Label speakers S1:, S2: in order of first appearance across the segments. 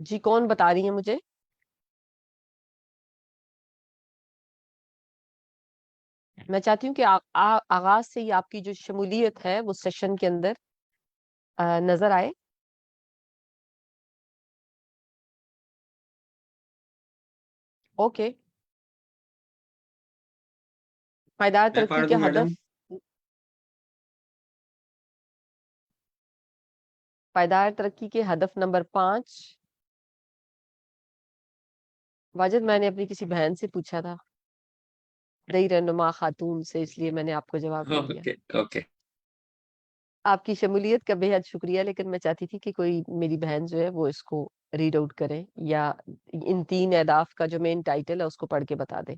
S1: جی کون بتا رہی ہیں مجھے؟ میں چاہتی ہوں کہ آغاز سے ہی آپ کی جو شمولیت ہے وہ سیشن کے اندر نظر آئے. اوکے. پائیدار
S2: میں
S1: ترقی
S2: پڑھ
S1: کے
S2: دوں میڈم؟
S1: ہدف. پائیدار ترقی کے ہدف نمبر 5. واجد میں نے اپنی کسی بہن سے پوچھا تھا، نئی رہنما خاتون سے، اس لیے میں نے آپ کو جواب دے دیا.
S2: Okay okay.
S1: آپ کی شمولیت کا بے حد شکریہ، لیکن میں چاہتی تھی کہ کوئی میری بہن جو ہے وہ اس کو ریڈ آؤٹ کرے یا ان 3 اہداف کا جو مین ٹائٹل ہے اس کو پڑھ کے بتا دے.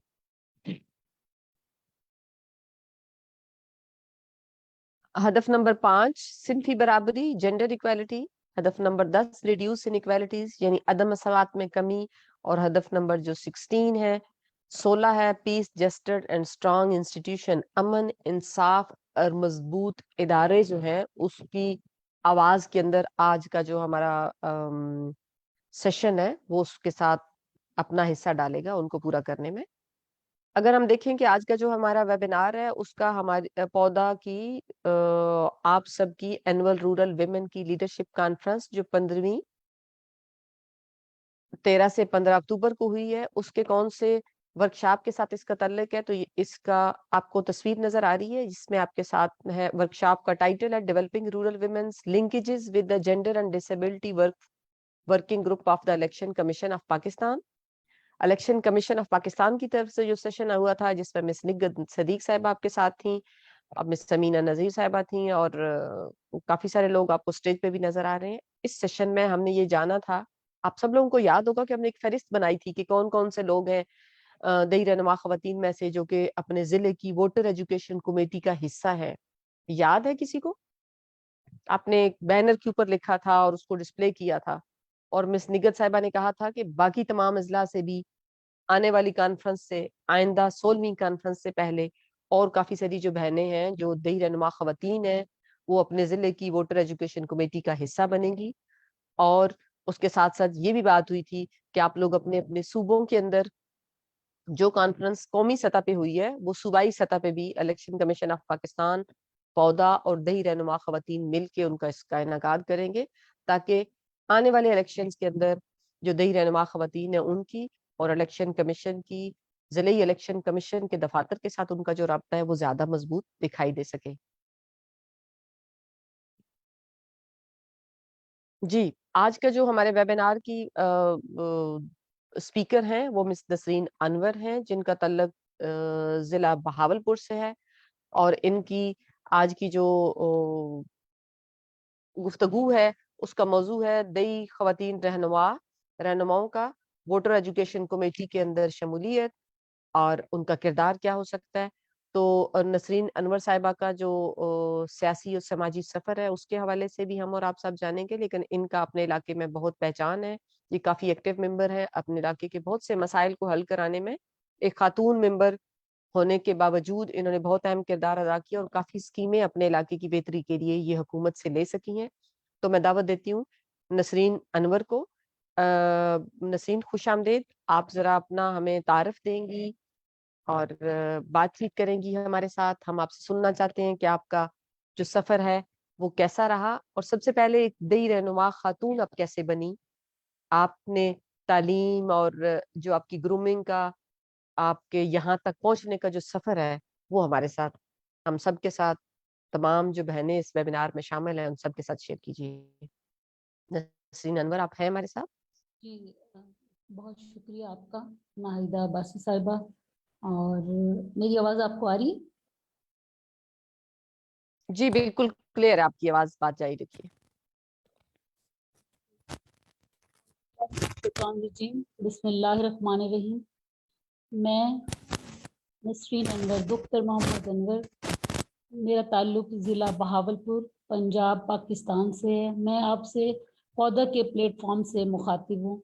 S1: ہدف نمبر 5 صنفی برابری، جینڈر ایکویلٹی. ہدف نمبر 10 ریڈیوس انیکویلٹیز یعنی عدم مساوات میں کمی. اور ہدف نمبر جو 16 ہے پیس جسٹڈ اینڈ اسٹرانگ انسٹیٹیوشن، امن، انصاف اور مضبوط ادارے جو ہیں اس کی آواز کے اندر آج کا جو ہمارا سیشن ہے وہ اس کے ساتھ اپنا حصہ ڈالے گا ان کو پورا کرنے میں. اگر ہم دیکھیں کہ آج کا جو ہمارا ویبینار ہے اس کا ہماری پودا کی آپ سب کی اینول رورل ویمن کی لیڈرشپ کانفرنس جو 13 سے 15 اکتوبر کو ہوئی ہے، اس کے کون سے ورکشاپ کے ساتھ اس کا تعلق ہے. تو اس کا آپ کو تصویر نظر آ رہی ہے جس میں آپ کے ساتھ ہے ورکشاپ کا ٹائٹل ہے developing rural women's linkages with the gender and disability working group of the election commission of Pakistan. Election commission of Pakistan کی طرف سے جو سیشن ہوا تھا جس میں مس نگت صدیق صاحب آپ کے ساتھ تھیں، اب مس سمینہ نذیر صاحبہ تھیں، اور کافی سارے لوگ آپ کو اسٹیج پہ بھی نظر آ رہے ہیں. اس سیشن میں ہم نے یہ جانا تھا، آپ سب لوگوں کو یاد ہوگا کہ ہم نے ایک فہرست بنائی تھی کہ کون کون سے لوگ ہیں دیہی رہنما خواتین میں سے جو کہ اپنے ضلع کی ووٹر ایجوکیشن کمیٹی کا حصہ ہے. یاد ہے کسی کو؟ آپ نے ایک بینر کے اوپر لکھا تھا اور اس کو ڈسپلے کیا تھا، اور مس نگت صاحبہ نے کہا تھا کہ باقی تمام اضلاع سے بھی آنے والی کانفرنس سے، آئندہ 16ویں کانفرنس سے پہلے اور کافی ساری جو بہنیں ہیں جو دیہی رہنما خواتین ہیں وہ اپنے ضلع کی ووٹر ایجوکیشن کمیٹی کا حصہ بنیں گی. اور اس کے ساتھ ساتھ یہ بھی بات ہوئی تھی کہ آپ لوگ اپنے اپنے صوبوں کے اندر جو کانفرنس قومی سطح پہ ہوئی ہے وہ صوبائی سطح پہ بھی الیکشن کمیشن آف پاکستان، پودا اور دیہی رہنما خواتین مل کے ان کا اس کا انعقاد کریں گے، تاکہ آنے والے الیکشنز کے اندر جو دیہی رہنما خواتین ہیں ان کی اور الیکشن کمیشن کی، ضلعی الیکشن کمیشن کے دفاتر کے ساتھ ان کا جو رابطہ ہے وہ زیادہ مضبوط دکھائی دے سکے. جی آج کا جو ہمارے ویبینار کی اسپیکر ہیں وہ مس نسرین انور ہیں جن کا تعلق ضلع بہاولپور سے ہے، اور ان کی آج کی جو گفتگو ہے اس کا موضوع ہے دیہی خواتین رہنماؤں کا ووٹر ایجوکیشن کمیٹی کے اندر شمولیت اور ان کا کردار کیا ہو سکتا ہے. تو نسرین انور صاحبہ کا جو سیاسی اور سماجی سفر ہے اس کے حوالے سے بھی ہم اور آپ سب جانیں گے، لیکن ان کا اپنے علاقے میں بہت پہچان ہے، یہ کافی ایکٹیو ممبر ہے، اپنے علاقے کے بہت سے مسائل کو حل کرانے میں ایک خاتون ممبر ہونے کے باوجود انہوں نے بہت اہم کردار ادا کیا اور کافی اسکیمیں اپنے علاقے کی بہتری کے لیے یہ حکومت سے لے سکی ہیں. تو میں دعوت دیتی ہوں نسرین انور کو. نسرین خوش آمدید، آپ ذرا اپنا ہمیں تعارف دیں گی اور بات چیت کریں گی ہمارے ساتھ. ہم آپ سے سننا چاہتے ہیں کہ آپ کا جو سفر ہے وہ کیسا رہا، اور سب سے پہلے ایک دیہی رہنما خاتون اب کیسے بنی، آپ نے تعلیم اور جو آپ کی گرومنگ کا، آپ کے یہاں تک پہنچنے کا جو سفر ہے وہ ہمارے ساتھ، ہم سب کے ساتھ، تمام جو بہنیں اس ویبینار میں شامل ہیں ان سب کے ساتھ شیئر کیجیے. نسرین انور آپ ہیں ہمارے ساتھ؟
S3: جی بہت شکریہ آپ کا ناہیدہ عباسی صاحبہ. اور میری آواز آپ کو آ رہی ہے؟
S1: جی بالکل کلیئر ہے آپ کی آواز، بات جاری رکھیے.
S3: بسم اللہ الرحمن الرحیم. میں نسرین انور، دختر محمد انور، میرا تعلق ضلع بہاولپور پنجاب پاکستان سے ہے. میں آپ سے پودا کے پلیٹ فارم سے مخاطب ہوں.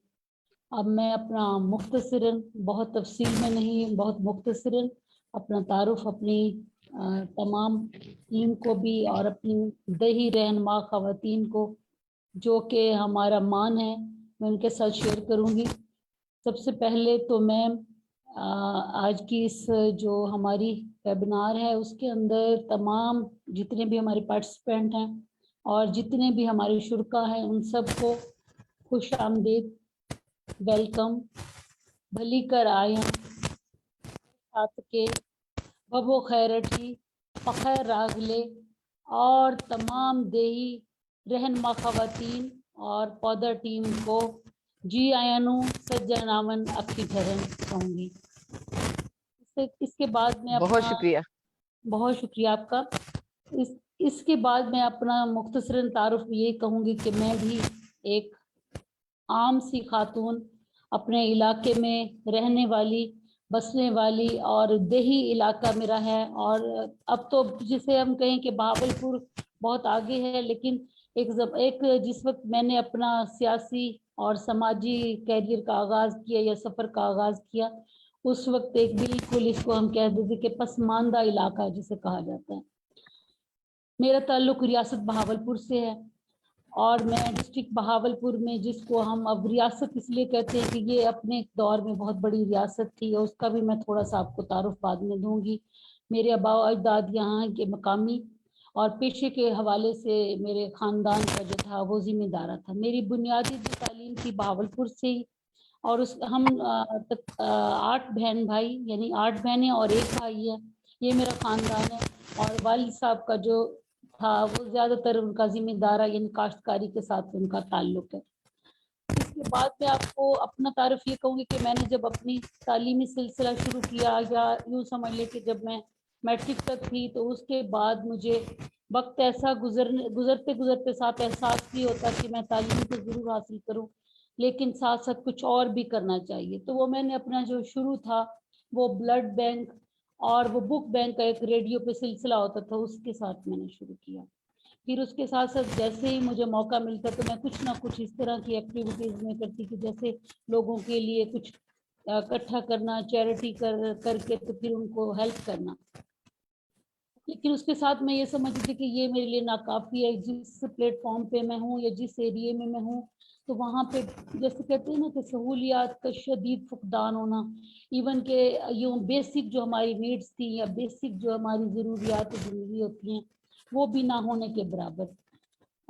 S3: اب میں اپنا مختصراً، بہت تفصیل میں نہیں، بہت مختصراً اپنا تعارف اپنی تمام ٹیم کو بھی اور اپنی دیہی رہنما خواتین کو جو کہ ہمارا مان ہے میں ان کے ساتھ شیئر کروں گی۔ سب سے پہلے تو میں آج کی اس جو ہماری ویبینار ہے اس کے اندر تمام جتنے بھی ہمارے پارٹیسپینٹ ہیں اور جتنے بھی ہمارے شرکا ہیں ان سب کو خوش آمدید، ویلکم، بھلی کر آئیں، ساتھ کے ببو خیرٹی، فخر راگلے اور تمام دیہی رہنما خواتین اور پودا ٹیم کو جی آئینو سجنامن اکھی دھرن کہوں گی۔ اس کے بعد میں
S1: بہت
S3: اپنا
S1: شکریہ۔
S3: بہت شکریہ آپ کا۔ اس کے بعد میں اپنا مختصراً تعارف یہ کہوں گی کہ میں بھی ایک عام سی خاتون، اپنے علاقے میں رہنے والی، بسنے والی اور دیہی علاقہ میرا ہے، اور اب تو جسے ہم کہیں کہ بہاول پور بہت آگے ہے، لیکن ایک جس وقت میں نے اپنا سیاسی اور سماجی کیریئر کا آغاز کیا یا سفر کا آغاز کیا، اس وقت ایک بالکل اس کو ہم کہہ دیتے کہ پسماندہ علاقہ جسے کہا جاتا ہے۔ میرا تعلق ریاست بہاولپور سے ہے اور میں ڈسٹرکٹ بہاولپور میں، جس کو ہم اب ریاست اس لیے کہتے ہیں کہ یہ اپنے دور میں بہت بڑی ریاست تھی، اور اس کا بھی میں تھوڑا سا آپ کو تعارف بعد میں دوں گی۔ میرے آباء و اجداد یہاں کے مقامی اور پیشے کے حوالے سے میرے خاندان کا جو تھا وہ ذمہ دارہ تھا۔ میری بنیادی جو تعلیم تھی بہاولپور سے ہی، اور ہم 8 بہن بھائی، یعنی 8 بہنیں اور 1 بھائی ہے، یہ میرا خاندان ہے۔ اور والد صاحب کا جو تھا وہ زیادہ تر ان کا ذمہ دارہ یعنی کاشتکاری کے ساتھ ان کا تعلق ہے۔ اس کے بعد میں آپ کو اپنا تعارف یہ کہوں گی کہ میں نے جب اپنی تعلیمی سلسلہ شروع کیا، یا یوں سمجھ لیں کہ جب میں میٹرک تک تھی، تو اس کے بعد مجھے وقت ایسا گزرتے ساتھ احساس بھی ہوتا کہ میں تعلیم تو ضرور حاصل کروں، لیکن ساتھ ساتھ کچھ اور بھی کرنا چاہیے۔ تو وہ میں نے اپنا جو شروع تھا وہ بلڈ بینک اور وہ بک بینک کا ایک ریڈیو پہ سلسلہ ہوتا تھا، اس کے ساتھ میں نے شروع کیا۔ پھر اس کے ساتھ ساتھ جیسے ہی مجھے موقع ملتا تو میں کچھ نہ کچھ اس طرح کی ایکٹیویٹیز میں کرتی کہ جیسے لوگوں کے لیے کچھ اکٹھا کرنا، چیریٹی کر کے تو پھر ان کو ہیلپ کرنا۔ لیکن اس کے ساتھ میں یہ سمجھتی تھی کہ یہ میرے لیے ناکافی ہے۔ جس پلیٹ فارم پہ میں ہوں یا جس ایریے میں ہوں، تو وہاں پہ جیسے کہتے ہیں نا کہ سہولیات کا شدید فقدان ہونا، ایون کہ یوں بیسک جو ہماری نیڈس تھی یا بیسک جو ہماری ضروریات زندگی ہوتی ہیں وہ بھی نہ ہونے کے برابر۔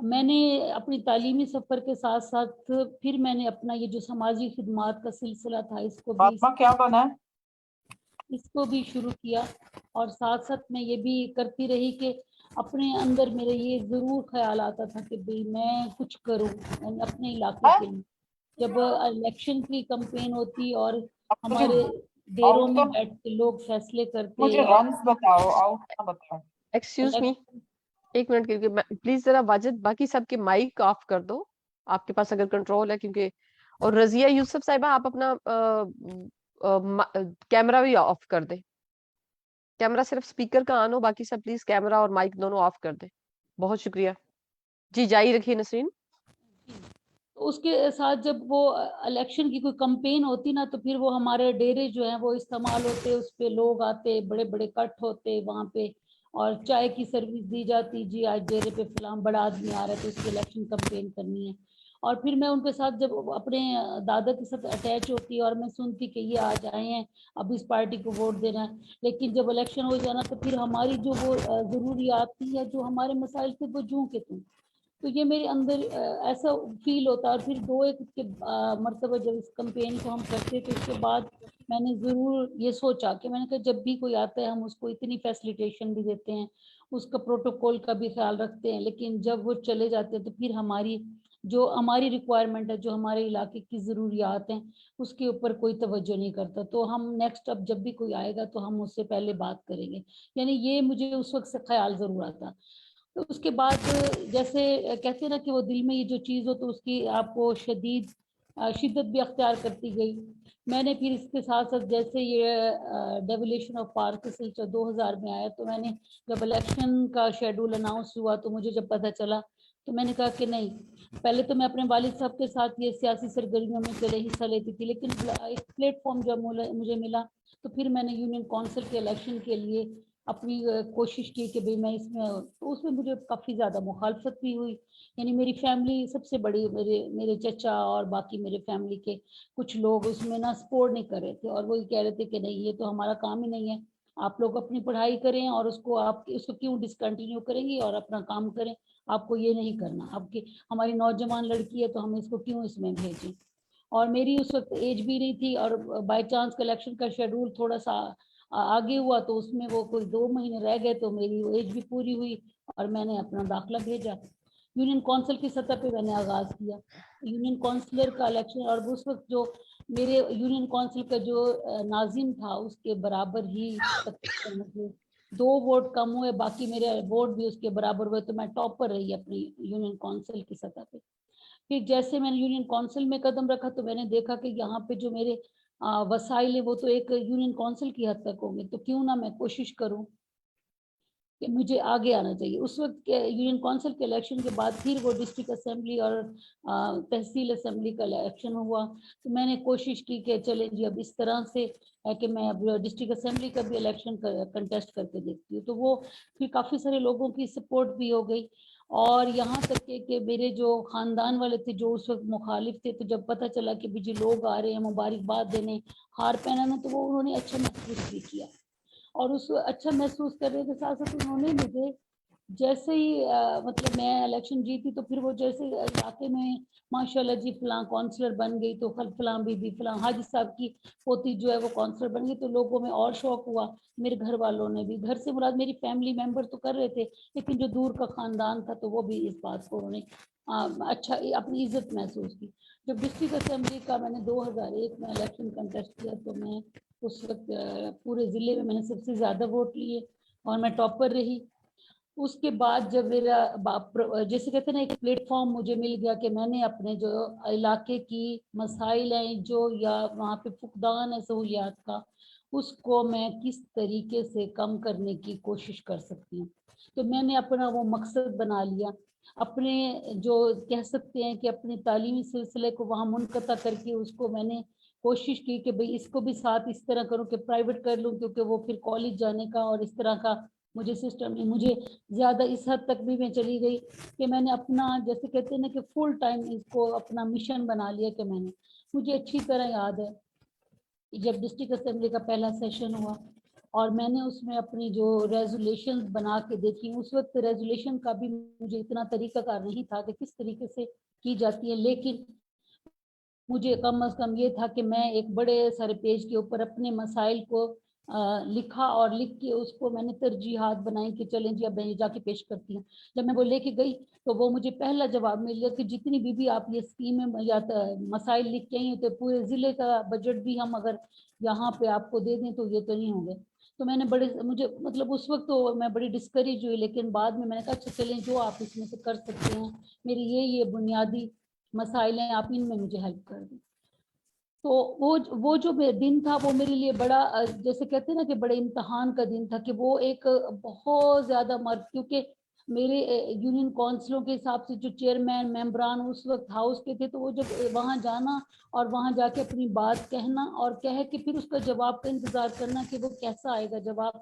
S3: میں نے اپنی تعلیمی سفر کے ساتھ ساتھ پھر میں نے اپنا یہ جو سماجی خدمات کا سلسلہ تھا
S4: فاطمہ کیا بنا ہے؟
S3: اس کو بھی شروع کیا، اور ساتھ ساتھ میں یہ بھی کرتی رہی کہ اپنے اندر میرے یہ ضرور خیال آتا تھا کہ بھئی میں کچھ کروں اپنے علاقے کے لیے۔ جب الیکشن کی کمپین ہوتی اور ہمارے ڈیروں میں بیٹھ کے لوگ فیصلے کرتے،
S4: مجھے رنز بتاؤ، آؤٹ نہ بتاؤ۔
S1: ایکسکیوز می، ایک منٹ کے لیے پلیز ذرا واجد باقی سب کے مائک آف کر دو، آپ کے پاس اگر کنٹرول ہے، کیونکہ اور رضیہ یوسف صاحبہ آپ اپنا کیمرہ بھی آف کر دیں۔ کیمرہ صرف سپیکر کا آن ہو، باقی سب پلیز کیمرہ اور مائک دونوں آف کر دیں۔ بہت شکریہ جی، جاری رکھیے نسرین۔
S3: اس کے ساتھ جب وہ الیکشن کی کوئی کمپین ہوتی نا، تو پھر وہ ہمارے ڈیرے جو ہیں وہ استعمال ہوتے، اس پہ لوگ آتے، بڑے بڑے کٹ ہوتے وہاں پہ، اور چائے کی سروس دی جاتی، جی آج ڈیرے پہ فلاں بڑا آدمی آ رہا ہے تو اس کی الیکشن کمپین کرنی ہے۔ اور پھر میں ان کے ساتھ جب اپنے دادا کے ساتھ اٹیچ ہوتی اور میں سنتی کہ یہ آج آئے ہیں اب اس پارٹی کو ووٹ دینا ہے، لیکن جب الیکشن ہو جانا تو پھر ہماری جو وہ ضروریات تھی یا جو ہمارے مسائل تھے وہ جوں کے توں۔ تو یہ میرے اندر ایسا فیل ہوتا، اور پھر 2-1 مرتبہ جب اس کمپین کو ہم کرتے تو اس کے بعد میں نے ضرور یہ سوچا کہ میں نے کہا جب بھی کوئی آتا ہے ہم اس کو اتنی فیسلیٹیشن بھی دیتے ہیں، اس کا پروٹوکول کا بھی خیال رکھتے ہیں، لیکن جب وہ چلے جاتے ہیں تو پھر ہماری ریکوائرمنٹ ہے، جو ہمارے علاقے کی ضروریات ہیں، اس کے اوپر کوئی توجہ نہیں کرتا۔ تو ہم نیکسٹ اب جب بھی کوئی آئے گا تو ہم اس سے پہلے بات کریں گے، یعنی یہ مجھے اس وقت سے خیال ضرور آتا۔ تو اس کے بعد جیسے کہتے ہیں نا کہ وہ دل میں یہ جو چیز ہو تو اس کی آپ کو شدت بھی اختیار کرتی گئی۔ میں نے پھر اس کے ساتھ ساتھ جیسے یہ ڈیولیشن آف پارک سلسلہ 2000 میں آیا، تو میں نے جب الیکشن کا شیڈول اناؤنس ہوا تو مجھے جب پتہ چلا تو میں نے کہا کہ نہیں، پہلے تو میں اپنے والد صاحب کے ساتھ یہ سیاسی سرگرمیوں میں چلے حصہ لیتی تھی، لیکن ایک پلیٹ فارم جب مجھے ملا تو پھر میں نے یونین کونسل کے الیکشن کے لیے اپنی کوشش کی کہ بھئی میں اس میں، تو اس میں مجھے کافی زیادہ مخالفت بھی ہوئی. یعنی میری فیملی سب سے بڑی، میرے چچا اور باقی میرے فیملی کے کچھ لوگ اس میں نا سپورٹ نہیں کر رہے تھے، اور وہی کہہ رہے تھے کہ نہیں یہ تو ہمارا کام ہی نہیں ہے، آپ لوگ اپنی پڑھائی کریں اور اس کو کیوں ڈسکنٹینیو کریں گے اور اپنا کام کریں، آپ کو یہ نہیں کرنا، آپ کی ہماری نوجوان لڑکی ہے تو ہم اس کو کیوں اس میں بھیجیں. اور میری اس وقت ایج بھی نہیں تھی، اور بائی چانس کلیکشن کا شیڈول تھوڑا سا آگے ہوا تو اس میں وہ کوئی 2 مہینے رہ گئے تو میری ایج بھی پوری ہوئی اور میں نے اپنا داخلہ بھیجا. یونین کونسل کی سطح پہ میں نے آغاز کیا یونین کونسلر کا الیکشن، اور اس وقت جو میرے یونین کونسل کا جو ناظم تھا اس کے برابر ہی 2 ووٹ کم ہوئے، باقی میرے ووٹ بھی اس کے برابر ہوئے، تو میں ٹاپر رہی اپنی یونین کونسل کی سطح پہ. پھر جیسے میں نے یونین کونسل میں قدم رکھا تو میں نے دیکھا کہ یہاں پہ جو میرے وسائل ہیں وہ تو ایک یونین کونسل کی حد تک ہوں گے، تو کیوں نہ میں کوشش کروں کہ مجھے آگے آنا چاہیے. اس وقت کے یونین کونسل کے الیکشن کے بعد پھر وہ ڈسٹرکٹ اسمبلی اور تحصیل اسمبلی کا الیکشن ہوا، تو میں نے کوشش کی کہ چلیں جی اب اس طرح سے ہے کہ میں اب ڈسٹرکٹ اسمبلی کا بھی الیکشن کنٹیسٹ کر کے دیکھتی ہوں. تو وہ پھر کافی سارے لوگوں کی سپورٹ بھی ہو گئی، اور یہاں تک کہ میرے جو خاندان والے تھے جو اس وقت مخالف تھے، تو جب پتہ چلا کہ جی لوگ آ رہے ہیں مبارکباد دینے، ہار پہنانا، تو وہ انہوں نے اچھا محسوس بھی کیا. اور اس اچھا محسوس کرنے کے ساتھ ساتھ انہوں نے مجھے جیسے ہی مطلب میں الیکشن جیتی تو پھر وہ جیسے علاقے میں ماشاءاللہ جی فلاں کونسلر بن گئی، تو فلاں بی بی فلاں حاجی صاحب کی پوتی جو ہے وہ کونسلر بن گئی، تو لوگوں میں اور شوق ہوا. میرے گھر والوں نے بھی، گھر سے مراد میری فیملی ممبر تو کر رہے تھے، لیکن جو دور کا خاندان تھا تو وہ بھی اس بات کو انہوں نے اچھا اپنی عزت محسوس کی. جب ڈسٹرکٹ اسمبلی کا میں نے 2001 میں الیکشن کنٹیسٹ کیا تو میں اس وقت پورے ضلع میں نے سب سے زیادہ ووٹ لیے اور میں ٹاپر رہی. اس کے بعد جب میرا جیسے کہتے ہیں نا ایک پلیٹ فارم مجھے مل گیا کہ میں نے اپنے جو علاقے کی مسائل ہیں جو یا وہاں پہ فقدان ہے سہولیات کا، اس کو میں کس طریقے سے کم کرنے کی کوشش کر سکتی ہوں. تو میں نے اپنا وہ مقصد بنا لیا، اپنے جو کہہ سکتے ہیں کہ اپنے تعلیمی سلسلے کو وہاں منقطع کر کے اس کو میں نے کوشش کی کہ بھئی اس کو بھی ساتھ اس طرح کروں کہ پرائیویٹ کر لوں، کیونکہ وہ پھر کالج جانے کا اور اس طرح کا مجھے سسٹم نہیں. مجھے زیادہ اس حد تک بھی میں چلی گئی کہ میں نے اپنا جیسے کہتے ہیں نا کہ فل ٹائم اس کو اپنا مشن بنا لیا. کہ میں نے مجھے اچھی طرح یاد ہے جب ڈسٹرکٹ اسمبلی کا پہلا سیشن ہوا اور میں نے اس میں اپنی جو ریزولیشن بنا کے دیکھی، اس وقت ریزولیشن کا بھی مجھے اتنا طریقہ کار نہیں تھا کہ کس طریقے سے کی جاتی ہے، لیکن مجھے کم از کم یہ تھا کہ میں ایک بڑے سارے پیج کے اوپر اپنے مسائل کو لکھا اور لکھ کے اس کو میں نے ترجیحات بنائی کہ چلیں جی اب میں جا کے پیش کرتی ہوں. جب میں وہ لے کے گئی تو وہ مجھے پہلا جواب مل گیا کہ جتنی بھی آپ یہ اسکیمیں یا مسائل لکھ کے آئی تو پورے ضلع کا بجٹ بھی ہم اگر یہاں پہ آپ کو دے دیں تو یہ تو نہیں ہوں گے. تو میں نے مجھے مطلب اس وقت تو میں بڑی ڈسکریج ہوئی، لیکن بعد میں نے کہا اچھا چلیں جو آپ اس میں سے کر سکتے ہیں، میری یہ بنیادی مسائل ہیں، آپ ان میں مجھے ہیلپ کر دیں. تو وہ جو دن تھا وہ میرے لیے بڑا جیسے کہتے ہیں نا کہ بڑے امتحان کا دن تھا کہ وہ ایک بہت زیادہ کیونکہ میرے یونین کونسلوں کے حساب سے جو چیئرمین ممبران اس وقت ہاؤس کے تھے، تو وہ جب وہاں جانا اور وہاں جا کے اپنی بات کہنا اور کہہ کے پھر اس کا جواب کا انتظار کرنا کہ وہ کیسا آئے گا جواب.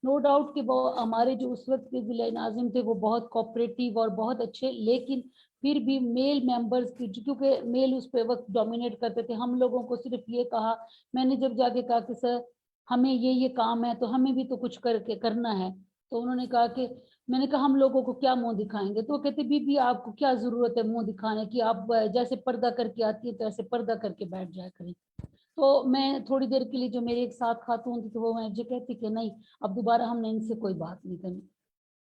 S3: نو ڈاؤٹ کہ وہ ہمارے جو اس وقت کے ضلع ناظم تھے وہ بہت کوآپریٹیو اور بہت اچھے، لیکن پھر بھی میل ممبرز کی کیونکہ میل اس پہ وقت ڈومینیٹ کرتے تھے، ہم لوگوں کو صرف یہ کہا. میں نے جب جا کے کہا کہ سر ہمیں یہ کام ہے تو ہمیں بھی تو کچھ کر کے کرنا ہے، تو انہوں نے کہا کہ میں نے کہا ہم لوگوں کو کیا منہ دکھائیں گے. تو وہ کہتے بی آپ کو کیا ضرورت ہے منہ دکھانے کی، آپ جیسے پردہ کر کے آتی ہے تو ایسے پردہ کر کے بیٹھ جایا کریں. تو میں تھوڑی دیر کے لیے جو میرے ایک ساتھ خاتون تھی تو وہ مجھے کہتی کہ نہیں اب دوبارہ ہم نے ان سے کوئی بات نہیں کرنی.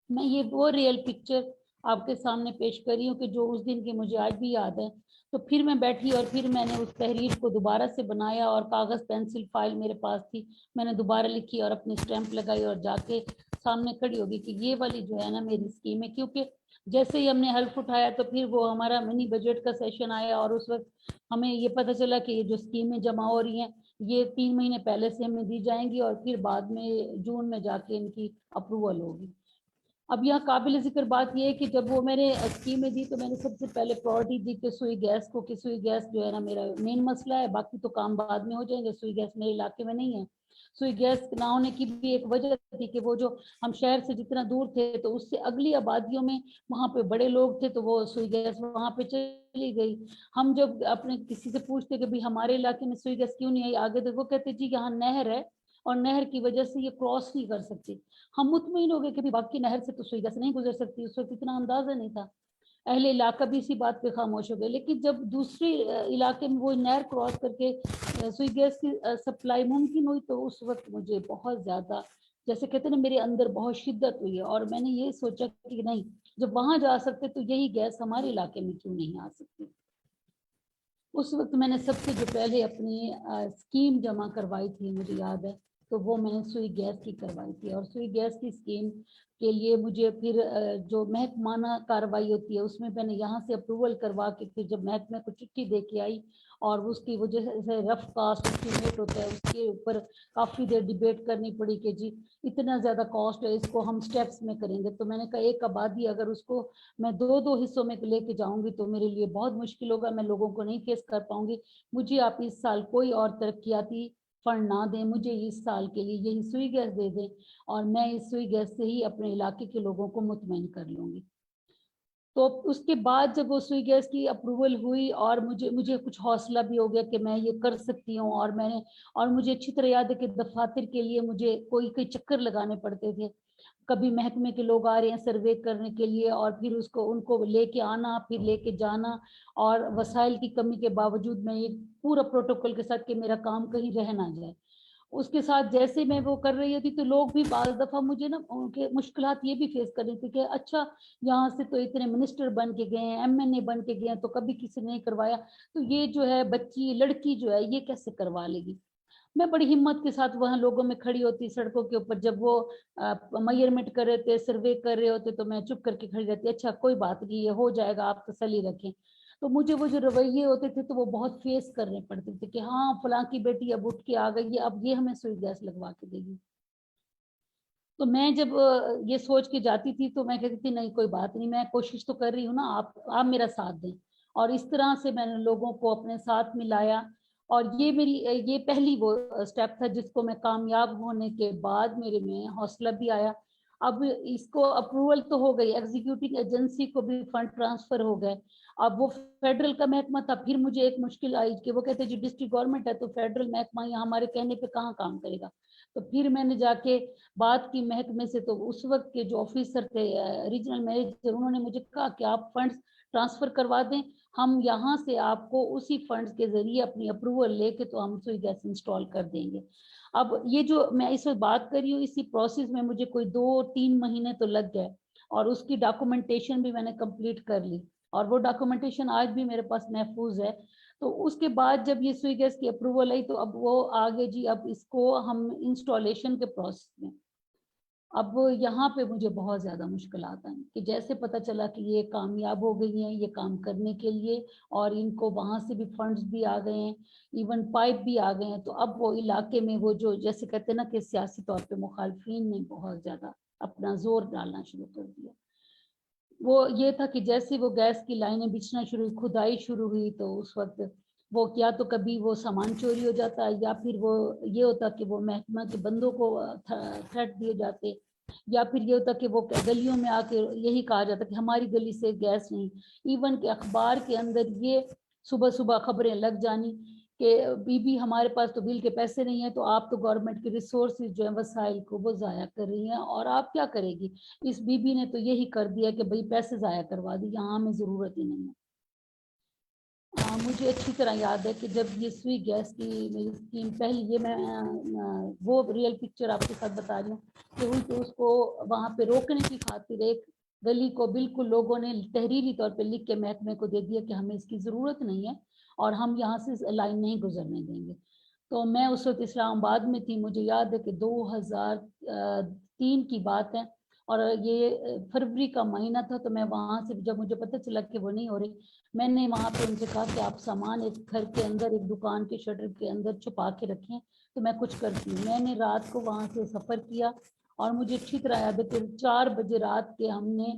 S3: میں یہ وہ ریئل پکچر آپ کے سامنے پیش کری ہوں کہ جو اس دن کی مجھے آج بھی یاد ہے. تو پھر میں بیٹھی اور پھر میں نے اس تحریر کو دوبارہ سے بنایا اور کاغذ پینسل فائل میرے پاس تھی، میں نے دوبارہ لکھی اور اپنی اسٹیمپ لگائی اور جا کے سامنے کھڑی ہوگی کہ یہ والی جو ہے نا میری اسکیم ہے. کیونکہ جیسے ہی ہم نے حلف اٹھایا تو پھر وہ ہمارا منی بجٹ کا سیشن آیا اور اس وقت ہمیں یہ پتہ چلا کہ یہ جو اسکیمیں جمع ہو رہی ہیں یہ 3 مہینے پہلے سے ہمیں دی جائیں گی اور پھر بعد میں جون میں جا کے ان کی اپروول ہوگی. اب یہاں قابل ذکر بات یہ ہے کہ جب وہ میں نے اسکیمیں دی تو میں نے سب سے پہلے پرائورٹی دی کہ سوئی گیس کو، کہ سوئی گیس جو ہے نا میرا مین مسئلہ ہے، باقی تو کام بعد میں ہو جائیں گے، سوئی گیس میرے علاقے میں نہیں ہے. سوئی گیس نہ ہونے کی بھی ایک وجہ تھی کہ وہ جو ہم شہر سے جتنا دور تھے تو اس سے اگلی آبادیوں میں وہاں پہ بڑے لوگ تھے تو وہ سوئی گیس وہاں پہ چلی گئی. ہم جب اپنے کسی سے پوچھتے کہ بھی ہمارے علاقے میں سوئی گیس کیوں نہیں آئی آگے، تو وہ کہتے جی یہاں نہر ہے اور نہر کی وجہ سے یہ کراس نہیں کر سکتی. ہم مطمئن ہو گئے کہ باقی نہر سے تو سوئی گیس نہیں گزر سکتی، اس وقت اتنا اندازہ نہیں تھا. اہل علاقہ بھی اسی بات پہ خاموش ہو گئے. لیکن جب دوسرے علاقے میں وہ نہر کراس کر کے سوئی گیس کی سپلائی ممکن ہوئی تو اس وقت مجھے بہت زیادہ جیسے کہتے ہیں نا میرے اندر بہت شدت ہوئی ہے، اور میں نے یہ سوچا کہ نہیں جب وہاں جا سکتے تو یہی گیس ہمارے علاقے میں کیوں نہیں آ سکتی. اس وقت میں نے سب سے جو پہلے اپنی اسکیم جمع کروائی تھی مجھے یاد ہے، تو وہ میں نے سوئی گیس کی کروائی تھی. اور سوئی گیس کی اسکیم کے لیے مجھے پھر جو محکمانہ کارروائی ہوتی ہے اس میں میں نے یہاں سے اپروول کروا کے پھر جب محکمے کو چٹھی دے کے آئی، اور اس کی وجہ سے رف کاسٹ اسٹیمیٹ ہوتا ہے اس کے اوپر کافی دیر ڈیبیٹ کرنی پڑی کہ جی اتنا زیادہ کاسٹ ہے، اس کو ہم سٹیپس میں کریں گے. تو میں نے کہا ایک آبادی اگر اس کو میں دو حصوں میں لے کے جاؤں گی تو میرے لیے بہت مشکل ہوگا، میں لوگوں کو نہیں فیس کر پاؤں گی. مجھے آپ اس سال کوئی اور ترقیاتی فنڈ نہ دیں، مجھے اس سال کے لیے یہی سوئی گیس دے دیں اور میں اس سوئی گیس سے ہی اپنے علاقے کے لوگوں کو مطمئن کر لوں گی. تو اس کے بعد جب وہ سوئی گیس کی اپروول ہوئی اور مجھے کچھ حوصلہ بھی ہو گیا کہ میں یہ کر سکتی ہوں. اور مجھے اچھی طرح یاد ہے کہ دفاتر کے لیے مجھے کوئی چکر لگانے پڑتے تھے. کبھی محکمے کے لوگ آ رہے ہیں سروے کرنے کے لیے اور پھر ان کو لے کے آنا پھر لے کے جانا، اور وسائل کی کمی کے باوجود میں یہ پورا پروٹوکول کے ساتھ کہ میرا کام کہیں رہ نہ جائے. اس کے ساتھ جیسے میں وہ کر رہی تھی تو لوگ بھی بعض دفعہ مجھے نا ان کے مشکلات یہ بھی فیس کر رہی تھی کہ اچھا یہاں سے تو اتنے منسٹر بن کے گئے ہیں، MNA بن کے گئے ہیں، تو کبھی کسی نے نہیں کروایا، تو یہ جو ہے بچی لڑکی جو ہے یہ کیسے کروا لے گی. میں بڑی ہمت کے ساتھ وہاں لوگوں میں کھڑی ہوتی سڑکوں کے اوپر، جب وہ میئرمنٹ کر رہے تھے سروے کر رہے ہوتے تو میں چپ کر کے کھڑی رہتی، اچھا کوئی بات نہیں یہ ہو جائے گا آپ تسلی رکھیں. تو مجھے وہ جو رویے ہوتے تھے تو وہ بہت فیس کرنے پڑتے تھے کہ ہاں فلاں کی بیٹی اب اٹھ کے آ گئی ہے، اب یہ ہمیں سوئی گیس لگوا کے دے گی. تو میں جب یہ سوچ کے جاتی تھی تو میں کہتی تھی نہیں کوئی بات نہیں، میں کوشش تو کر رہی ہوں نا، آپ میرا ساتھ دیں. اور اس طرح سے میں نے لوگوں کو اپنے ساتھ ملایا، اور یہ پہلی وہ سٹیپ تھا جس کو میں کامیاب ہونے کے بعد میرے میں حوصلہ بھی آیا. اب اس کو اپروول تو ہو گئی، ایگزیکیوٹنگ ایجنسی کو بھی فنڈ ٹرانسفر ہو گئے. اب وہ فیڈرل کا محکمہ تھا، پھر مجھے ایک مشکل آئی کہ وہ کہتے جی ڈسٹرکٹ گورنمنٹ ہے تو فیڈرل محکمہ یہاں ہمارے کہنے پہ کہاں کام کرے گا. تو پھر میں نے جا کے بات کی محکمے سے، تو اس وقت کے جو آفیسر تھے ریجنل مینیجر، انہوں نے مجھے کہا کہ آپ فنڈز ٹرانسفر کروا دیں، ہم یہاں سے آپ کو اسی فنڈز کے ذریعے اپنی اپروول لے کے تو ہم سوئی گیس انسٹال کر دیں گے. اب یہ جو میں اس وقت بات کر رہی ہوں اسی پروسیس میں مجھے کوئی 2-3 مہینے تو لگ گئے، اور اس کی ڈاکومنٹیشن بھی میں نے کمپلیٹ کر لی، اور وہ ڈاکومنٹیشن آج بھی میرے پاس محفوظ ہے. تو اس کے بعد جب یہ سوئی گیس کی اپروول آئی تو اب وہ آگے جی اب اس کو ہم انسٹالیشن کے پروسیس میں، اب یہاں پہ مجھے بہت زیادہ مشکلات آئیں کہ جیسے پتہ چلا کہ یہ کامیاب ہو گئی ہیں یہ کام کرنے کے لیے، اور ان کو وہاں سے بھی فنڈز بھی آ گئے ہیں، ایون پائپ بھی آ گئے ہیں. تو اب وہ علاقے میں وہ جو جیسے کہتے ہیں نا کہ سیاسی طور پہ مخالفین نے بہت زیادہ اپنا زور ڈالنا شروع کر دیا. وہ یہ تھا کہ جیسے وہ گیس کی لائنیں بچھنا شروع ہوئی، کھدائی شروع ہوئی، تو اس وقت وہ یا تو کبھی وہ سامان چوری ہو جاتا یا پھر وہ یہ ہوتا کہ وہ محکمہ کے بندوں کو تھریٹ دیے جاتے، یا پھر یہ ہوتا کہ وہ گلیوں میں آ کے یہی کہا جاتا کہ ہماری گلی سے گیس نہیں. ایون کہ اخبار کے اندر یہ صبح صبح خبریں لگ جانی کہ بی ہمارے پاس تو بل کے پیسے نہیں ہیں، تو آپ تو گورنمنٹ کے ریسورسز جو ہیں وسائل کو وہ ضائع کر رہی ہیں، اور آپ کیا کرے گی، اس بی نے تو یہی کر دیا کہ بھئی پیسے ضائع کروا دی، یہاں ہمیں ضرورت ہی نہیں ہے. مجھے اچھی طرح یاد ہے کہ جب یہ سوئی گیس کی میری اسکیم پہلی، یہ میں وہ ریئل پکچر آپ کے ساتھ بتا رہی ہوں کہ ہوئی، تو اس کو وہاں پہ روکنے کی خاطر ایک گلی کو بالکل لوگوں نے تحریری طور پہ لکھ کے محکمے کو دے دیا کہ ہمیں اس کی ضرورت نہیں ہے اور ہم یہاں سے لائن نہیں گزرنے دیں گے. تو میں اس وقت اسلام آباد میں تھی، مجھے یاد ہے کہ 2003 کی بات ہے، اور یہ فروری کا مہینہ تھا. تو میں وہاں سے جب مجھے پتہ چلا کہ وہ نہیں ہو رہی، میں نے وہاں پہ ان سے کہا کہ آپ سامان ایک گھر کے اندر ایک دکان کے شٹر کے اندر چھپا کے رکھیں تو میں کچھ کرتی ہوں. میں نے رات کو وہاں سے سفر کیا، اور مجھے اچھی طرح یاد ہے کہ 4 بجے رات کے ہم نے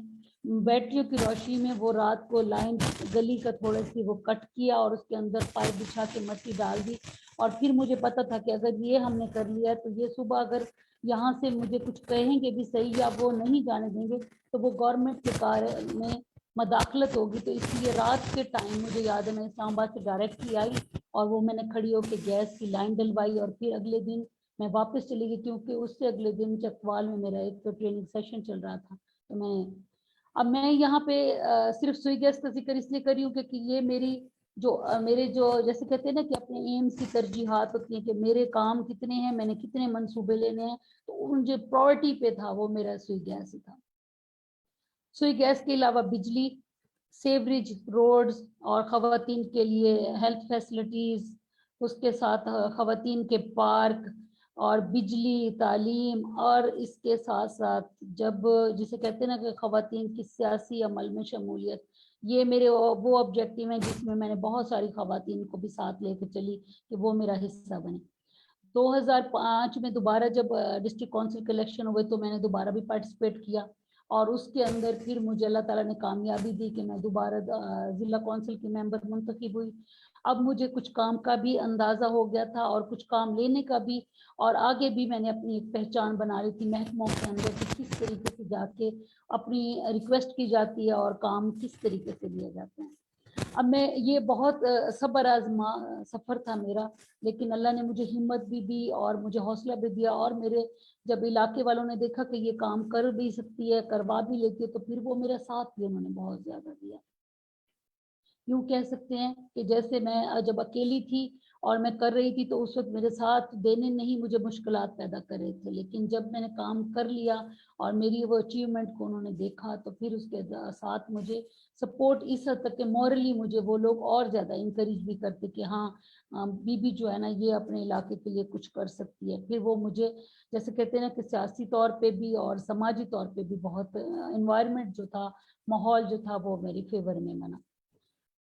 S3: بیٹریوں کی روشنی میں وہ رات کو لائن گلی کا تھوڑا سی وہ کٹ کیا اور اس کے اندر پائپ بچھا کے مٹی ڈال دی، اور پھر مجھے پتا تھا کہ اگر یہ ہم نے کر لیا تو یہ صبح اگر یہاں سے مجھے کچھ کہیں گے بھی صحیح یا وہ نہیں جانے دیں گے تو وہ گورنمنٹ کے کار میں مداخلت ہوگی، تو اس لیے رات کے ٹائم مجھے یاد ہے میں اسلام آباد سے ڈائریکٹلی آئی اور وہ میں نے کھڑی ہو کے گیس کی لائن ڈلوائی، اور پھر اگلے دن میں واپس چلی گئی کیونکہ اس سے اگلے دن چکوال میں میرا ایک ٹریننگ سیشن چل رہا تھا۔ تو اب میں یہاں پہ صرف سوئی گیس کا ذکر اس لیے کر رہی ہوں کہ یہ میرے جو جیسے کہتے ہیں نا کہ اپنے ایمز کی ترجیحات ہوتی ہیں کہ میرے کام کتنے ہیں، میں نے کتنے منصوبے لینے ہیں، تو ان جو پرائورٹی پہ تھا وہ میرا سوئی گیس ہی تھا۔ سوئی گیس کے علاوہ بجلی، سیوریج، روڈز اور خواتین کے لیے ہیلتھ فیسلٹیز، اس کے ساتھ خواتین کے پارک اور بجلی، تعلیم، اور اس کے ساتھ ساتھ جب جسے کہتے ہیں نا کہ خواتین کی سیاسی عمل میں شمولیت، یہ میرے وہ آبجیکٹیو ہیں جس میں نے بہت ساری خواتین کو بھی ساتھ لے کے چلی کہ وہ میرا حصہ بنے۔ 2005 میں دوبارہ جب ڈسٹرکٹ کونسل کے الیکشن ہوئے تو میں نے دوبارہ بھی پارٹیسپیٹ کیا، اور اس کے اندر پھر مجھے اللہ تعالیٰ نے کامیابی دی کہ میں دوبارہ ضلع کونسل کی ممبر منتخب ہوئی۔ اب مجھے کچھ کام کا بھی اندازہ ہو گیا تھا اور کچھ کام لینے کا بھی، اور آگے بھی میں نے اپنی ایک پہچان بنا لی تھی محکموں کے اندر کہ کس طریقے سے جا کے اپنی ریکویسٹ کی جاتی ہے اور کام کس طریقے سے لیے جاتے ہیں۔ اب میں یہ بہت صبر آزما سفر تھا میرا، لیکن اللہ نے مجھے ہمت بھی دی اور مجھے حوصلہ بھی دیا، اور میرے جب علاقے والوں نے دیکھا کہ یہ کام کر بھی سکتی ہے، کروا بھی لیتی ہے، تو پھر وہ میرا ساتھ بھی انہوں نے بہت زیادہ دیا۔ یوں کہہ سکتے ہیں کہ جیسے میں جب اکیلی تھی اور میں کر رہی تھی تو اس وقت میرے ساتھ دینے نہیں مجھے مشکلات پیدا کر رہے تھے، لیکن جب میں نے کام کر لیا اور میری وہ اچیومنٹ کو انہوں نے دیکھا تو پھر اس کے ساتھ مجھے سپورٹ اس حد تک کہ مورلی مجھے وہ لوگ اور زیادہ انکریج بھی کرتے کہ ہاں بی بی جو ہے نا یہ اپنے علاقے کے لیے کچھ کر سکتی ہے۔ پھر وہ مجھے جیسے کہتے ہیں نا کہ سیاسی طور پہ بھی اور سماجی طور پہ بھی بہت انوائرمنٹ جو تھا، ماحول جو تھا وہ میری فیور میں بنا۔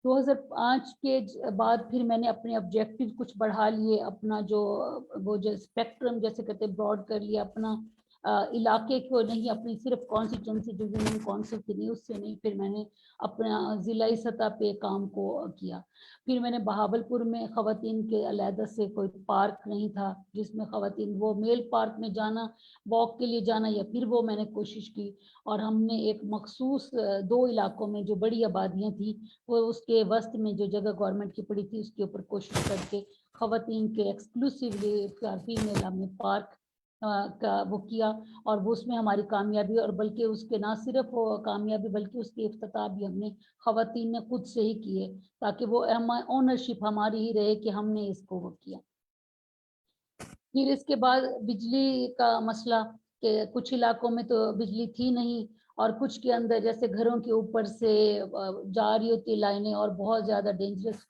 S3: 2005 کے بعد پھر میں نے اپنے آبجیکٹیو کچھ بڑھا لیے، اپنا جو وہ جو اسپیکٹرم جیسے کہتے براڈ کر لیا، اپنا علاقے کو نہیں، اپنی صرف کانسٹیٹوئنسی جو یونین کونسل کی نہیں اس سے نہیں، پھر میں نے اپنا ضلعی سطح پہ کام کو کیا۔ پھر میں نے بہاولپور میں خواتین کے علیحدہ سے کوئی پارک نہیں تھا جس میں خواتین وہ میل پارک میں جانا، واک کے لیے جانا، یا پھر وہ میں نے کوشش کی اور ہم نے ایک مخصوص 2 علاقوں میں جو بڑی آبادیاں تھیں وہ اس کے وسط میں جو جگہ گورنمنٹ کی پڑی تھی اس کے اوپر کوشش کر کے خواتین کے ایکسکلوسیولی فیمیل ہم نے پارک کا وہ کیا، اور وہ اس میں ہماری کامیابی، اور بلکہ اس کے نہ صرف کامیابی بلکہ اس کی افتتاح بھی ہم نے خواتین نے خود سے ہی کیے تاکہ وہ اونرشپ ہماری ہی رہے کہ ہم نے اس کو وہ کیا۔ پھر اس کے بعد بجلی کا مسئلہ کہ کچھ علاقوں میں تو بجلی تھی نہیں اور کچھ کے اندر جیسے گھروں کے اوپر سے جا رہی ہوتی لائنیں اور بہت زیادہ ڈینجرس